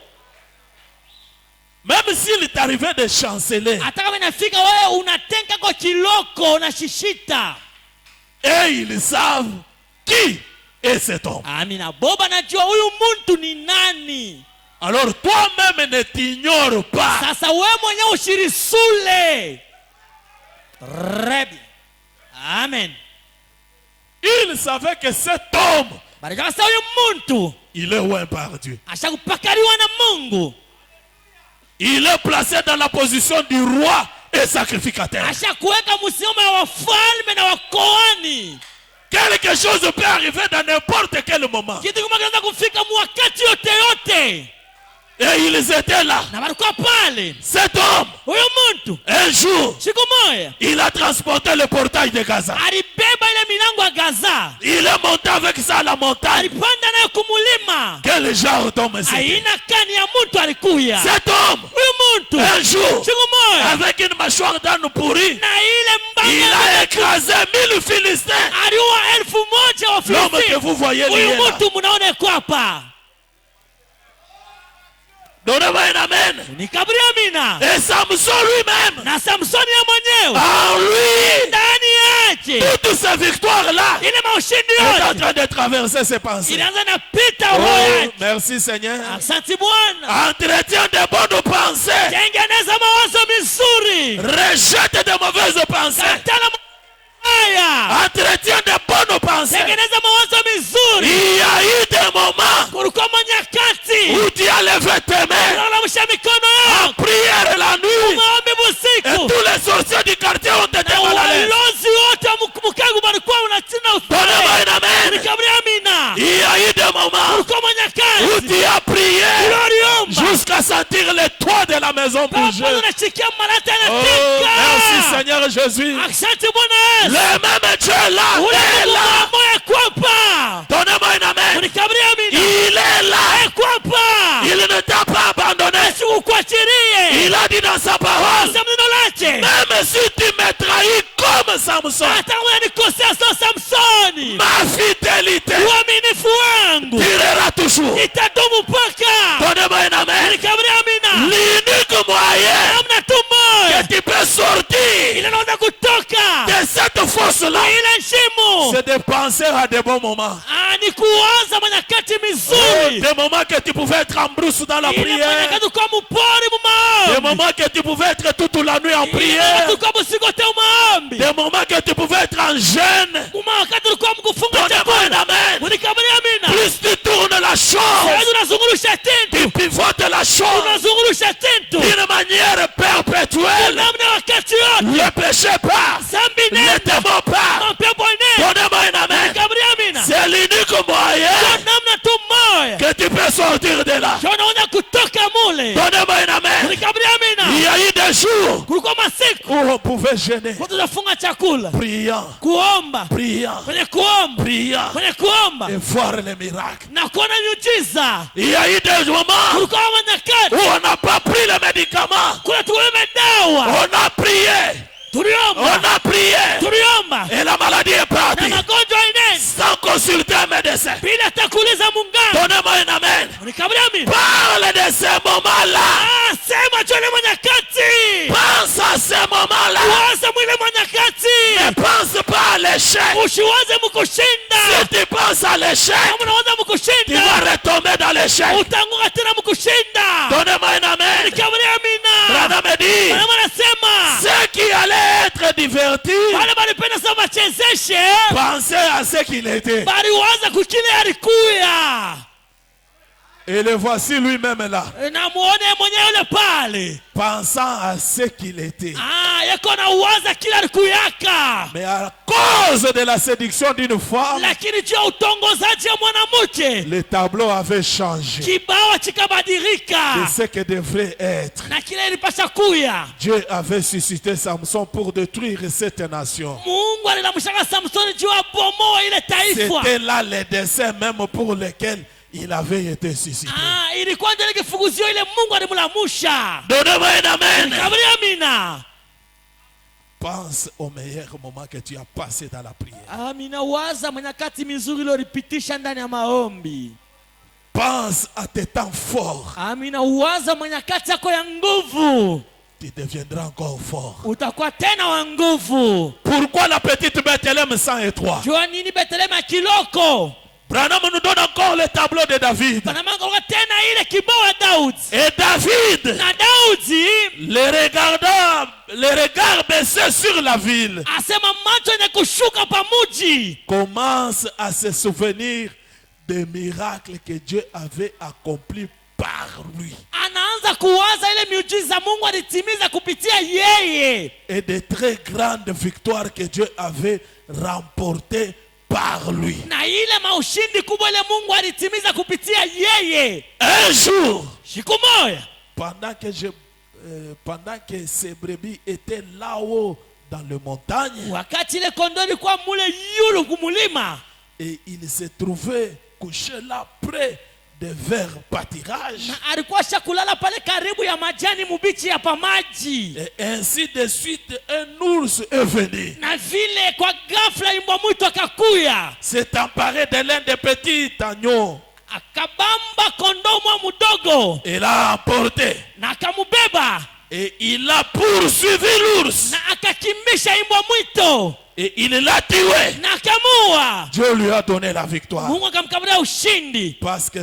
Même s'il t'arrivait de chanceler,
hata kama inafika wewe unatenga kwa kiloko unashishita,
et ils savent qui est cet homme.
Amina. Boba najua huyu muntu ni nani.
Alors toi-même ne t'ignores pas.
Sasa wewe mwenyewe ushirisule. Rebi. Amen.
Il savait que cet homme, il est loin par Dieu. Il est placé dans la position du roi et sacrificateur. Quelque chose peut arriver dans n'importe quel moment. Et ils étaient là. Cet homme, un jour, il a transporté le portail de Gaza. Il est monté avec ça à la montagne. Quel genre d'homme c'est? Cet homme, un jour, avec une mâchoire d'âne pourrie, il a écrasé 1000 Philistins. L'homme que vous voyez là. Donnez-moi un amen. Et Samson lui-même, en lui, toutes ces victoires-là, il est en train de traverser ses pensées. Oh, merci Seigneur. Entretien de bonnes pensées. Rejette de mauvaises pensées. Entretien de bonnes pensées. Il y a eu des moments où tu as levé tes mains en prière la nuit et tous les sorciers du quartier ont été mal à l'aise. Donnez-moi un amen. Il y a eu des moments où tu as prié jusqu'à à sentir le toit de la maison bouger.
Papa unasikia malata
Oh,
yanatika.
merci Seigneur Jésus.
Asante Bwana Yesu.
Le même Dieu est là.
Ule
est
Mungu
là.
mmoja kwapa.
Donnez-moi un amen.
Unikabiria amina.
Il est là.
Kwapa.
Il ne t'a pas abandonné.
Sikukuachilie.
Il a dit dans sa parole,
Sasa neno lake.
même si tu me trahis comme Samson,
Hata unanikosea sawa Samsoni.
ma fidélité
Uaminifu wangu
durera toujours.
itadumu mpaka.
Donnez-moi un amen.
Unikabiria amina.
L'unique moyen
Namna tu moja.
que tu peux sortir
Ile naona kutoka.
de cette force-là,
Ile shimo.
c'est de penser à de bons moments.
Ni kuanza manyakati mizuri.
Des moments que tu pouvais être en brousse dans la
Ile
prière.
manyakati kwa mpori
Des
mumaombi.
moments que tu pouvais être toute la nuit en
Ile
prière.
wakati kwa musikote umaombi.
Des moments que tu pouvais être en jeûne.
Kuma wakati ulikuwa mkufunga
Donnez-moi un
chakula.
amen.
Unikabiria amina.
Plus tu tournes la chose,
Sasa unazungurusha tintu.
tu pivotes la chose
Unazungurusha tintu.
d'une manière perpétuelle.
Namna wakati yote.
Ne péchez pas.
Zambi
Ne
nenda.
t'aimons pas.
Mapepo nenda.
Donnez-moi un amen.
Unikabiria amina.
C'est l'unique moyen
Namna tu moja.
que tu peux sortir de là.
Unaona kutoka mule.
Donnez-moi un amen.
Unikabiria
Il
amina.
y a eu des jours
Kulikuwa masiku.
où on pouvait gêner.
Watu tunafunga chakula.
Priant,
Kuomba.
priant,
Kwenye kuomba.
priant.
Kwenye kuomba.
Et voir les miracles.
Na kuona miujiza.
Il y a eu des moments
Kulikuwa manyakati.
où on n'a pas pris les médicaments.
Kuna tuweme dawa.
On a prié.
Tuliomba.
On a prié.
Tuliomba.
Et la maladie est
Na
partie.
magonjwa inene.
Sans consulter un médecin.
Bila hata kuuliza munganga.
Donnez-moi un amen.
Unikabiria amina.
Parle de ces moments-là.
Sema tu ile manyakati.
Pense à ces moments-là.
Uwaze mwile manyakati.
Ne pense pas à l'échec.
Usiwaze mkushinda.
Si tu penses à l'échec,
Kama unawaza
tu
mkushinda.
vas retomber dans l'échec.
Utanguka tena mkushinda.
Donnez-moi un amen.
Unikabiria amina.
Branham me dit,
Bwana anasema.
ceux qui allaient être divertis,
Wale walipenda sana wachezeshe.
pensaient à ce qu'il était.
Baliwaza kukile alikuya.
Et le voici lui-même là,
Na muone mwenyewe yule pale.
pensant à ce qu'il était.
Yako na uwaza kile alikuyaka.
Mais à cause de la séduction d'une femme,
Lakini juu ya utongozaji ya mwanamke.
le tableau avait changé
Kibawa
de
chikabadilika.
ce que devrait être.
Na kile ilipasha kuya.
Dieu avait suscité Samson pour détruire cette nation.
Mungu alilamshaka Samsoni juu ya bomoa ile taifa.
C'était là les desseins même pour lesquels il avait été suscité.
Ilikuwa ndio kifuguzio ile Mungu alimlamusha.
Donnez-moi un amen.
Kabla amina.
Pense au meilleur moment que tu as passé dans la prière.
Amina, waza manyakati mizuri uliyopitisha ndani ya maombi.
Pense à tes temps forts.
Amina, waza manyakati yako ya nguvu.
Tu deviendras encore fort.
Utakuwa tena wa nguvu.
Pourquoi la petite Bethléem 103?
Jua nini Bethlehem ya kiloko?
Branham nous donne encore le tableau de David.
Panamanga tena ile kibao ya Daudi.
Et David,
Na Daudi
le regard baissé sur la ville,
asema macho yenye kushuka pamuji.
commence à se souvenir des miracles que Dieu avait accomplis par lui.
Anaanza kuwaza ile miujiza Mungu alitimiza kupitia yeye.
Et de très grandes victoires que Dieu avait remportées par lui.
Na ile maushindi kubwa ile Mungu alitimiza kupitia yeye.
Un jour,
Siku moja,
pendant que ces brebis étaient là-haut dans les montagnes,
wakati ile kondoo ilikuwa mule yulu kumulima,
et il se trouvait couché là près des verts pâtirages,
na alikuwa shakulala pale karibu ya majani mubichi ya pamaji.
et ainsi de suite un ours est venu,
Na vile kwa ghafla imbwa mwitu akakuya,
s'est emparé de l'un des petits agneaux
akabamba kondoo mwa mudogo
et l'a emporté,
na akamubeba
et il a poursuivi l'ours
na akakimbisha imbwa mwito
et il l'a tué.
na akamua.
Dieu lui a donné la victoire
Mungu akamkabidhi ushindi
parce que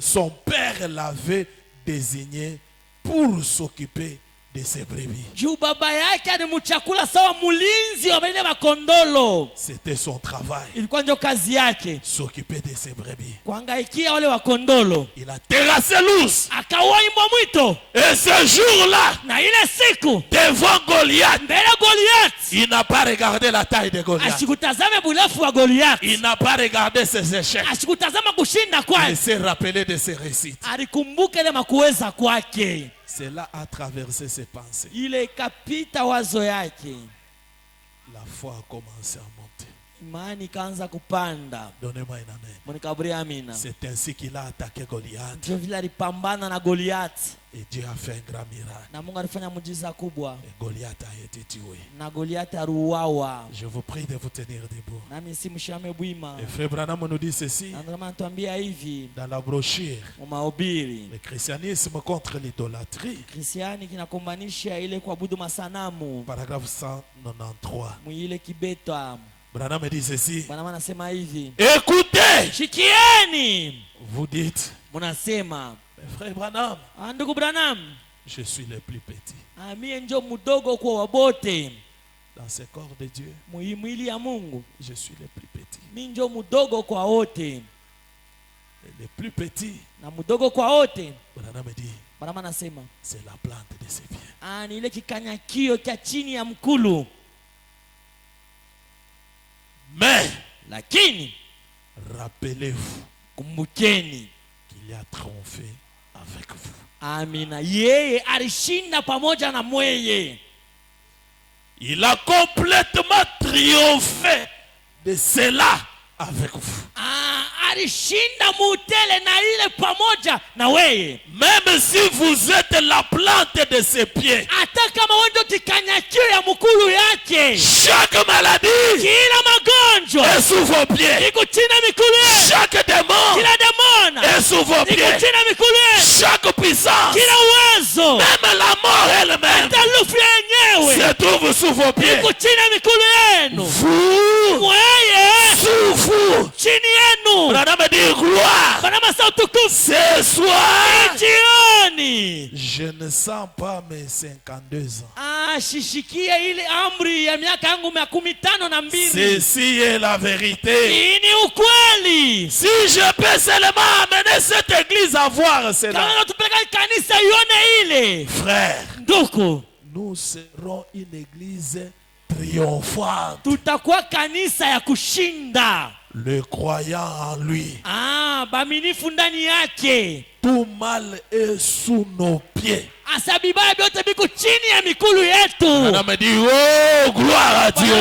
son père l'avait désigné pour s'occuper de ses brebis.
Juu baba yake alimchakula sawa mlinzi wa wale makondolo.
C'était son travail.
Ilikuwa ndio kazi yake.
S'occuper de ses brebis.
Kuangaikia wale wakondolo.
Il a terrassé l'ours.
Akaua mbwa mwito.
Et ce jour-là,
Na ile siku
devant Goliath,
mbele Goliath,
il n'a pas regardé la taille de Goliath.
asikutazame burefu wa Goliath.
Il n'a pas regardé ses échecs.
Asikutazama kushinda
Il
kwake.
s'est rappelé de ses réussites.
Alikumbuka ile makuweza kwake.
Cela a traversé ses pensées.
Ile ikapita wazo yake.
La foi a commencé à monter.
Imani ikaanza kupanda.
Donnez-moi un amen.
Mnikaburi amina.
C'est ainsi qu'il a attaqué Goliath.
Ndio vile alipambana na Goliath.
Et Dieu a fait un grand miracle.
Na Mungu alifanya muujiza kubwa.
Et Goliath a été tué.
Na Goliath aliuawa.
Je vous prie de vous tenir debout.
Nami simshame bwima.
Et Frère Branham nous dit ceci.
Na ndio maana tuambia hivi
Dans la brochure,
mahubiri.
le christianisme contre l'idolâtrie.
Kristiani kinakombanisha ile kuabudu masanamu.
Paragraphe 193.
Mwile kibeta.
Branham dit ceci.
Bwana anasema hivi.
Écoutez,
Shikieni.
vous dites,
Munasema,
Frère Branham,
ndugu Branham,
je suis le plus petit.
mie njo mdogo kwa wabote.
Dans ce corps de Dieu,
Mwili ya Mungu,
je suis le plus petit.
mimi njo mdogo kwa wote.
Et le plus petit,
Na mdogo kwa wote.
Branham dit,
Bwana anasema,
c'est la plante de ses pieds.
ni ile kikanyakio cha chini ya mkulu.
Mais,
Lakini
rappelez-vous
kumbukeni
qu'il y a triomphé avec vous.
Amina. Yeye alishinda pamoja na mweye.
Il a complètement triomphé de cela avec vous.
Alishinda mutele na ile pamoja na weye.
Même si vous êtes la plante de ses pieds,
Hata kama wewe ndio kikanyakio ya mkulu yake.
chaque maladie
Kila magonjwa
est sous vos pieds.
iko chini ya mikulu yake.
Chaque démon
Kila demona
est sous vos
iko
pieds.
chini ya mikulu yake.
Chaque puissance,
Kila uwezo,
même la mort elle-même,
hata lufu yenyewe
se trouve sous vos pieds.
iko chini ya mikulu yenu.
Vous,
Mweye
sous vous,
chini yenu.
Branham dit gloire.
Bwana masa utukufu.
Ce soir,
Jioni.
je ne sens pas mes 52 ans.
Shishikie ile amri ya miaka yangu 52.
Ceci est la vérité.
Hii ni ukweli.
Si je peux seulement amener cette église à voir cela,
Kama natupeleka kanisa ione ile.
frère,
Ndugu,
nous serons une église triomphante.
tutakuwa kanisa ya kushinda.
Le croyant en lui,
Baminifu ndani yake.
tout mal est sous nos pieds.
Asabibaya vyote biko chini ya mikulu yetu.
On me dit, oh, gloire à Dieu.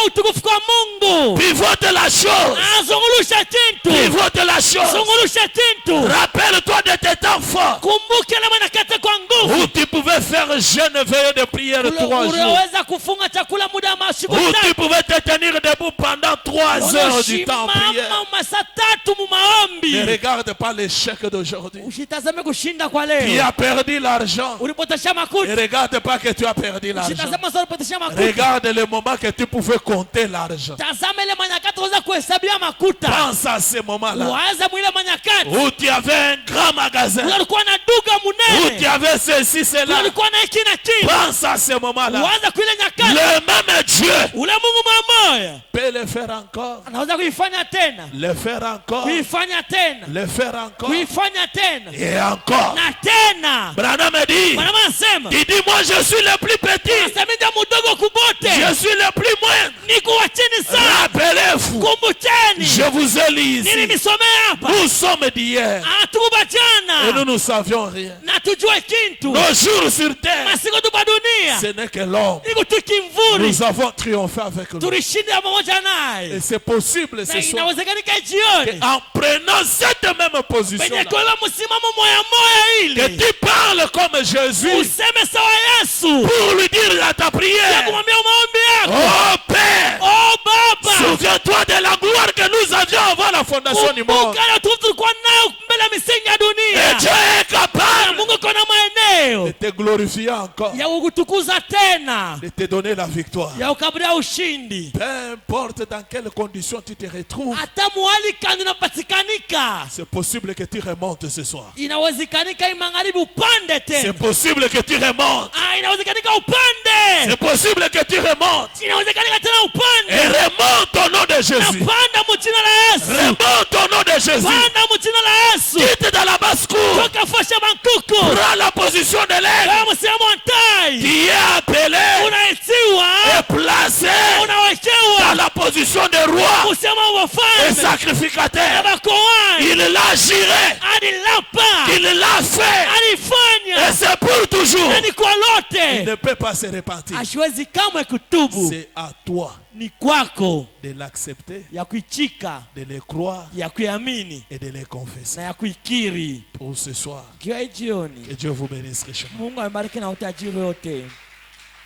Utukufu kwa Mungu.
Pivote la chose.
Zungulusha kintu.
Pivote la chose.
Zungulusha kintu.
Rappelle-toi de tes temps forts
Kumbuke na manakata kwa nguvu.
où tu pouvais faire jeûne veillée de prière 3 jours.
Unaweza kufunga chakula muda wa masiku
Où
3.
tu pouvais te tenir debout pendant 3 heures du temps en prière.
Masaa 3 mu maombi.
Ne regarde pas l'échec d'aujourd'hui.
Usitazame kushinda kwa
Tu
leo.
as perdu l'argent.
Ulipotesha
Ne
makuta.
regarde pas que tu as perdu l'argent.
Usitazame sasa ulipotesha makuta.
Regarde le moment que tu pouvais compter l'argent.
Tazama ile manyakati unaweza kuhesabia makuta.
Pense à ce moment-là
Waza mwile manyakati.
où tu avais un grand magasin,
Ulikuwa na duka
où
munene.
tu avais ceci, cela.
Ulikuwa na hiki na kile.
Pense à ce moment-là.
Waza kwa ile nyakati.
Le même Dieu
Ule Mungu mmoja
peut le faire encore,
anaweza kuifanya tena.
le faire encore,
Kuifanya tena.
le faire encore
Kuifanya tena.
et encore.
Na tena.
Branham me dit,
Bwana anasema,
il dit, moi je suis le plus petit,
asemija mdogo kubote.
je suis le plus moindre.
Niko wa chini sana.
Rappelez-vous,
Kumbukeni.
je vous ai lu ici.
Nilisomea hapa.
Nous sommes d'hier
Tukubachana.
et nous ne savions rien.
Na tujue kintu.
Nos jours sur terre,
Masiku tu kwa dunia.
ce n'est que l'homme.
Iko tu kimvuri.
Nous avons triomphé avec lui.
Tulishinda pamoja
Et
naye.
c'est possible
Na
ce soir.
inawezekanika jioni.
En prenant cette même position,
Penye kwa msimamo moya
que
ile.
tu parles comme Jésus
Useme sawa Yesu.
pour lui dire à ta
Ya
prière,
kumwambia maombi yako.
oh Père,
Oh Baba.
souviens-toi de la gloire que nous avions avant la fondation du monde.
Kumbuka ile tulivu tulikuwa nayo mbele ya misingi ya
Et
dunia.
Dieu est
Na
capable
Mungu kona maeneo. leo,
de te glorifier encore,
ya kukutukuza tena,
de te donner la victoire.
ya kukaburia ushindi.
Peu importe dans quelles conditions tu te retrouves,
Hata muhali kani unapatikanika,
c'est possible que tu remontes ce soir.
inawezekanika imangaribi upande
C'est
tena.
possible que tu remontes.
Inawezekanika upande,
C'est possible que tu remontes.
inawezekanika tena
Et
upande.
remonte au nom de Jésus.
Napanda mchina la Yesu,
Remonte au nom de Jésus.
panda mchina la Yesu.
Quitte dans la basse-cour.
Toka fasha bankuku,
Prends la position de l'air.
kama msemo antai,
Tu es appelé
unaitiwa,
et placé dans
unawekewa
la position de roi
msemo wa
et
ufalme
sacrificateur.
abakoani,
Il l'a géré.
alilapa,
Il l'a fait. Et
alifanya,
c'est pour toujours.
na ni kwa
Il
lote,
ne peut pas se repentir.
asiwezi kamwe kutubu.
C'est à toi
Ni kwako
de l'accepter,
ya kuichika,
de le croire
ya kuiamini
et de le confesser.
na ya kuikiri.
Pour ce soir,
Kiwa hii jioni,
que Dieu vous bénisse richement.
Mungu amebariki na utajiri wote.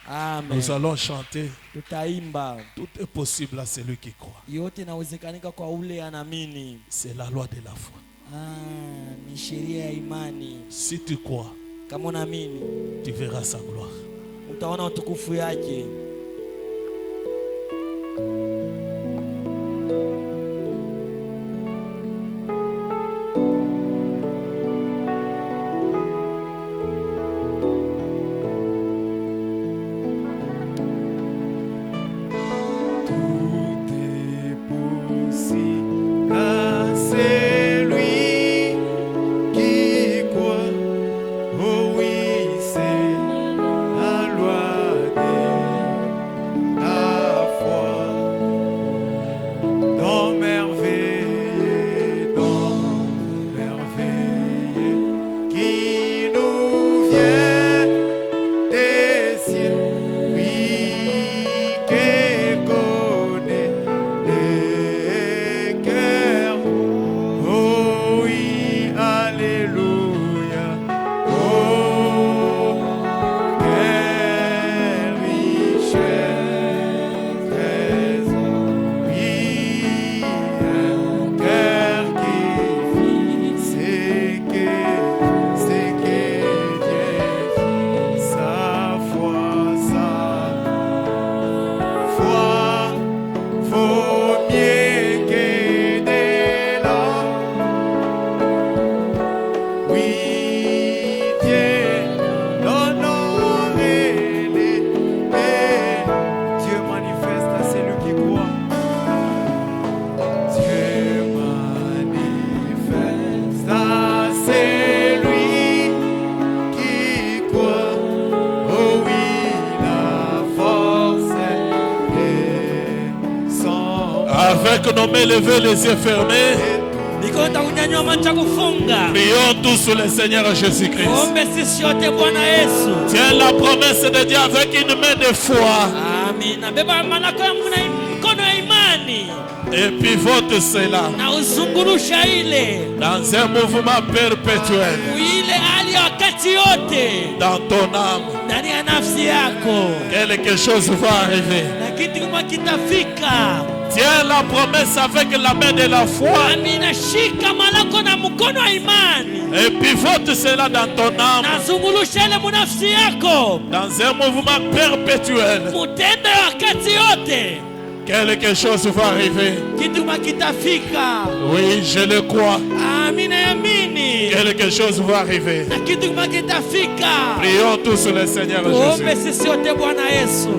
Amen.
Nous allons chanter.
Tutaimba.
Tout est possible à celui qui croit.
Yote inawezekanika kwa ule anaamini.
C'est la loi de la foi.
Ni sheria ya imani.
Si tu crois,
Kama unaamini,
tu verras sa gloire.
utaona utukufu yake.
Avec nos mains levées, les yeux fermés,
Niko kunyanyua macho kufunga.
prions tous sur le Seigneur Jésus-Christ.
Ombe sisi yote Bwana Yesu.
Tiens la promesse de Dieu avec une main de foi
Amina. Beba manako yangu na mkono ya imani.
et pivote cela
Na uzungurusha ile.
dans un mouvement perpétuel
Ile hali ya wakati yote.
dans ton âme.
Ndani ya nafsi yako.
Quelque chose va arriver.
Na kitu kama kitafika.
Tiens la promesse avec la main de la foi
Amina, shika malako na mkono wa imani.
et pivote cela dans ton âme
Na zungurusha ile munafsi yako.
dans un mouvement perpétuel.
Mutendo ya wakati yote.
Quelque chose va arriver.
Kitu kama kitafika.
Oui, je le crois.
Amina, yamini.
Quelque chose va arriver.
Na kitu kama kitafika.
Prions tous sur le Seigneur Jésus.
Tuombe sisi wote Bwana Yesu.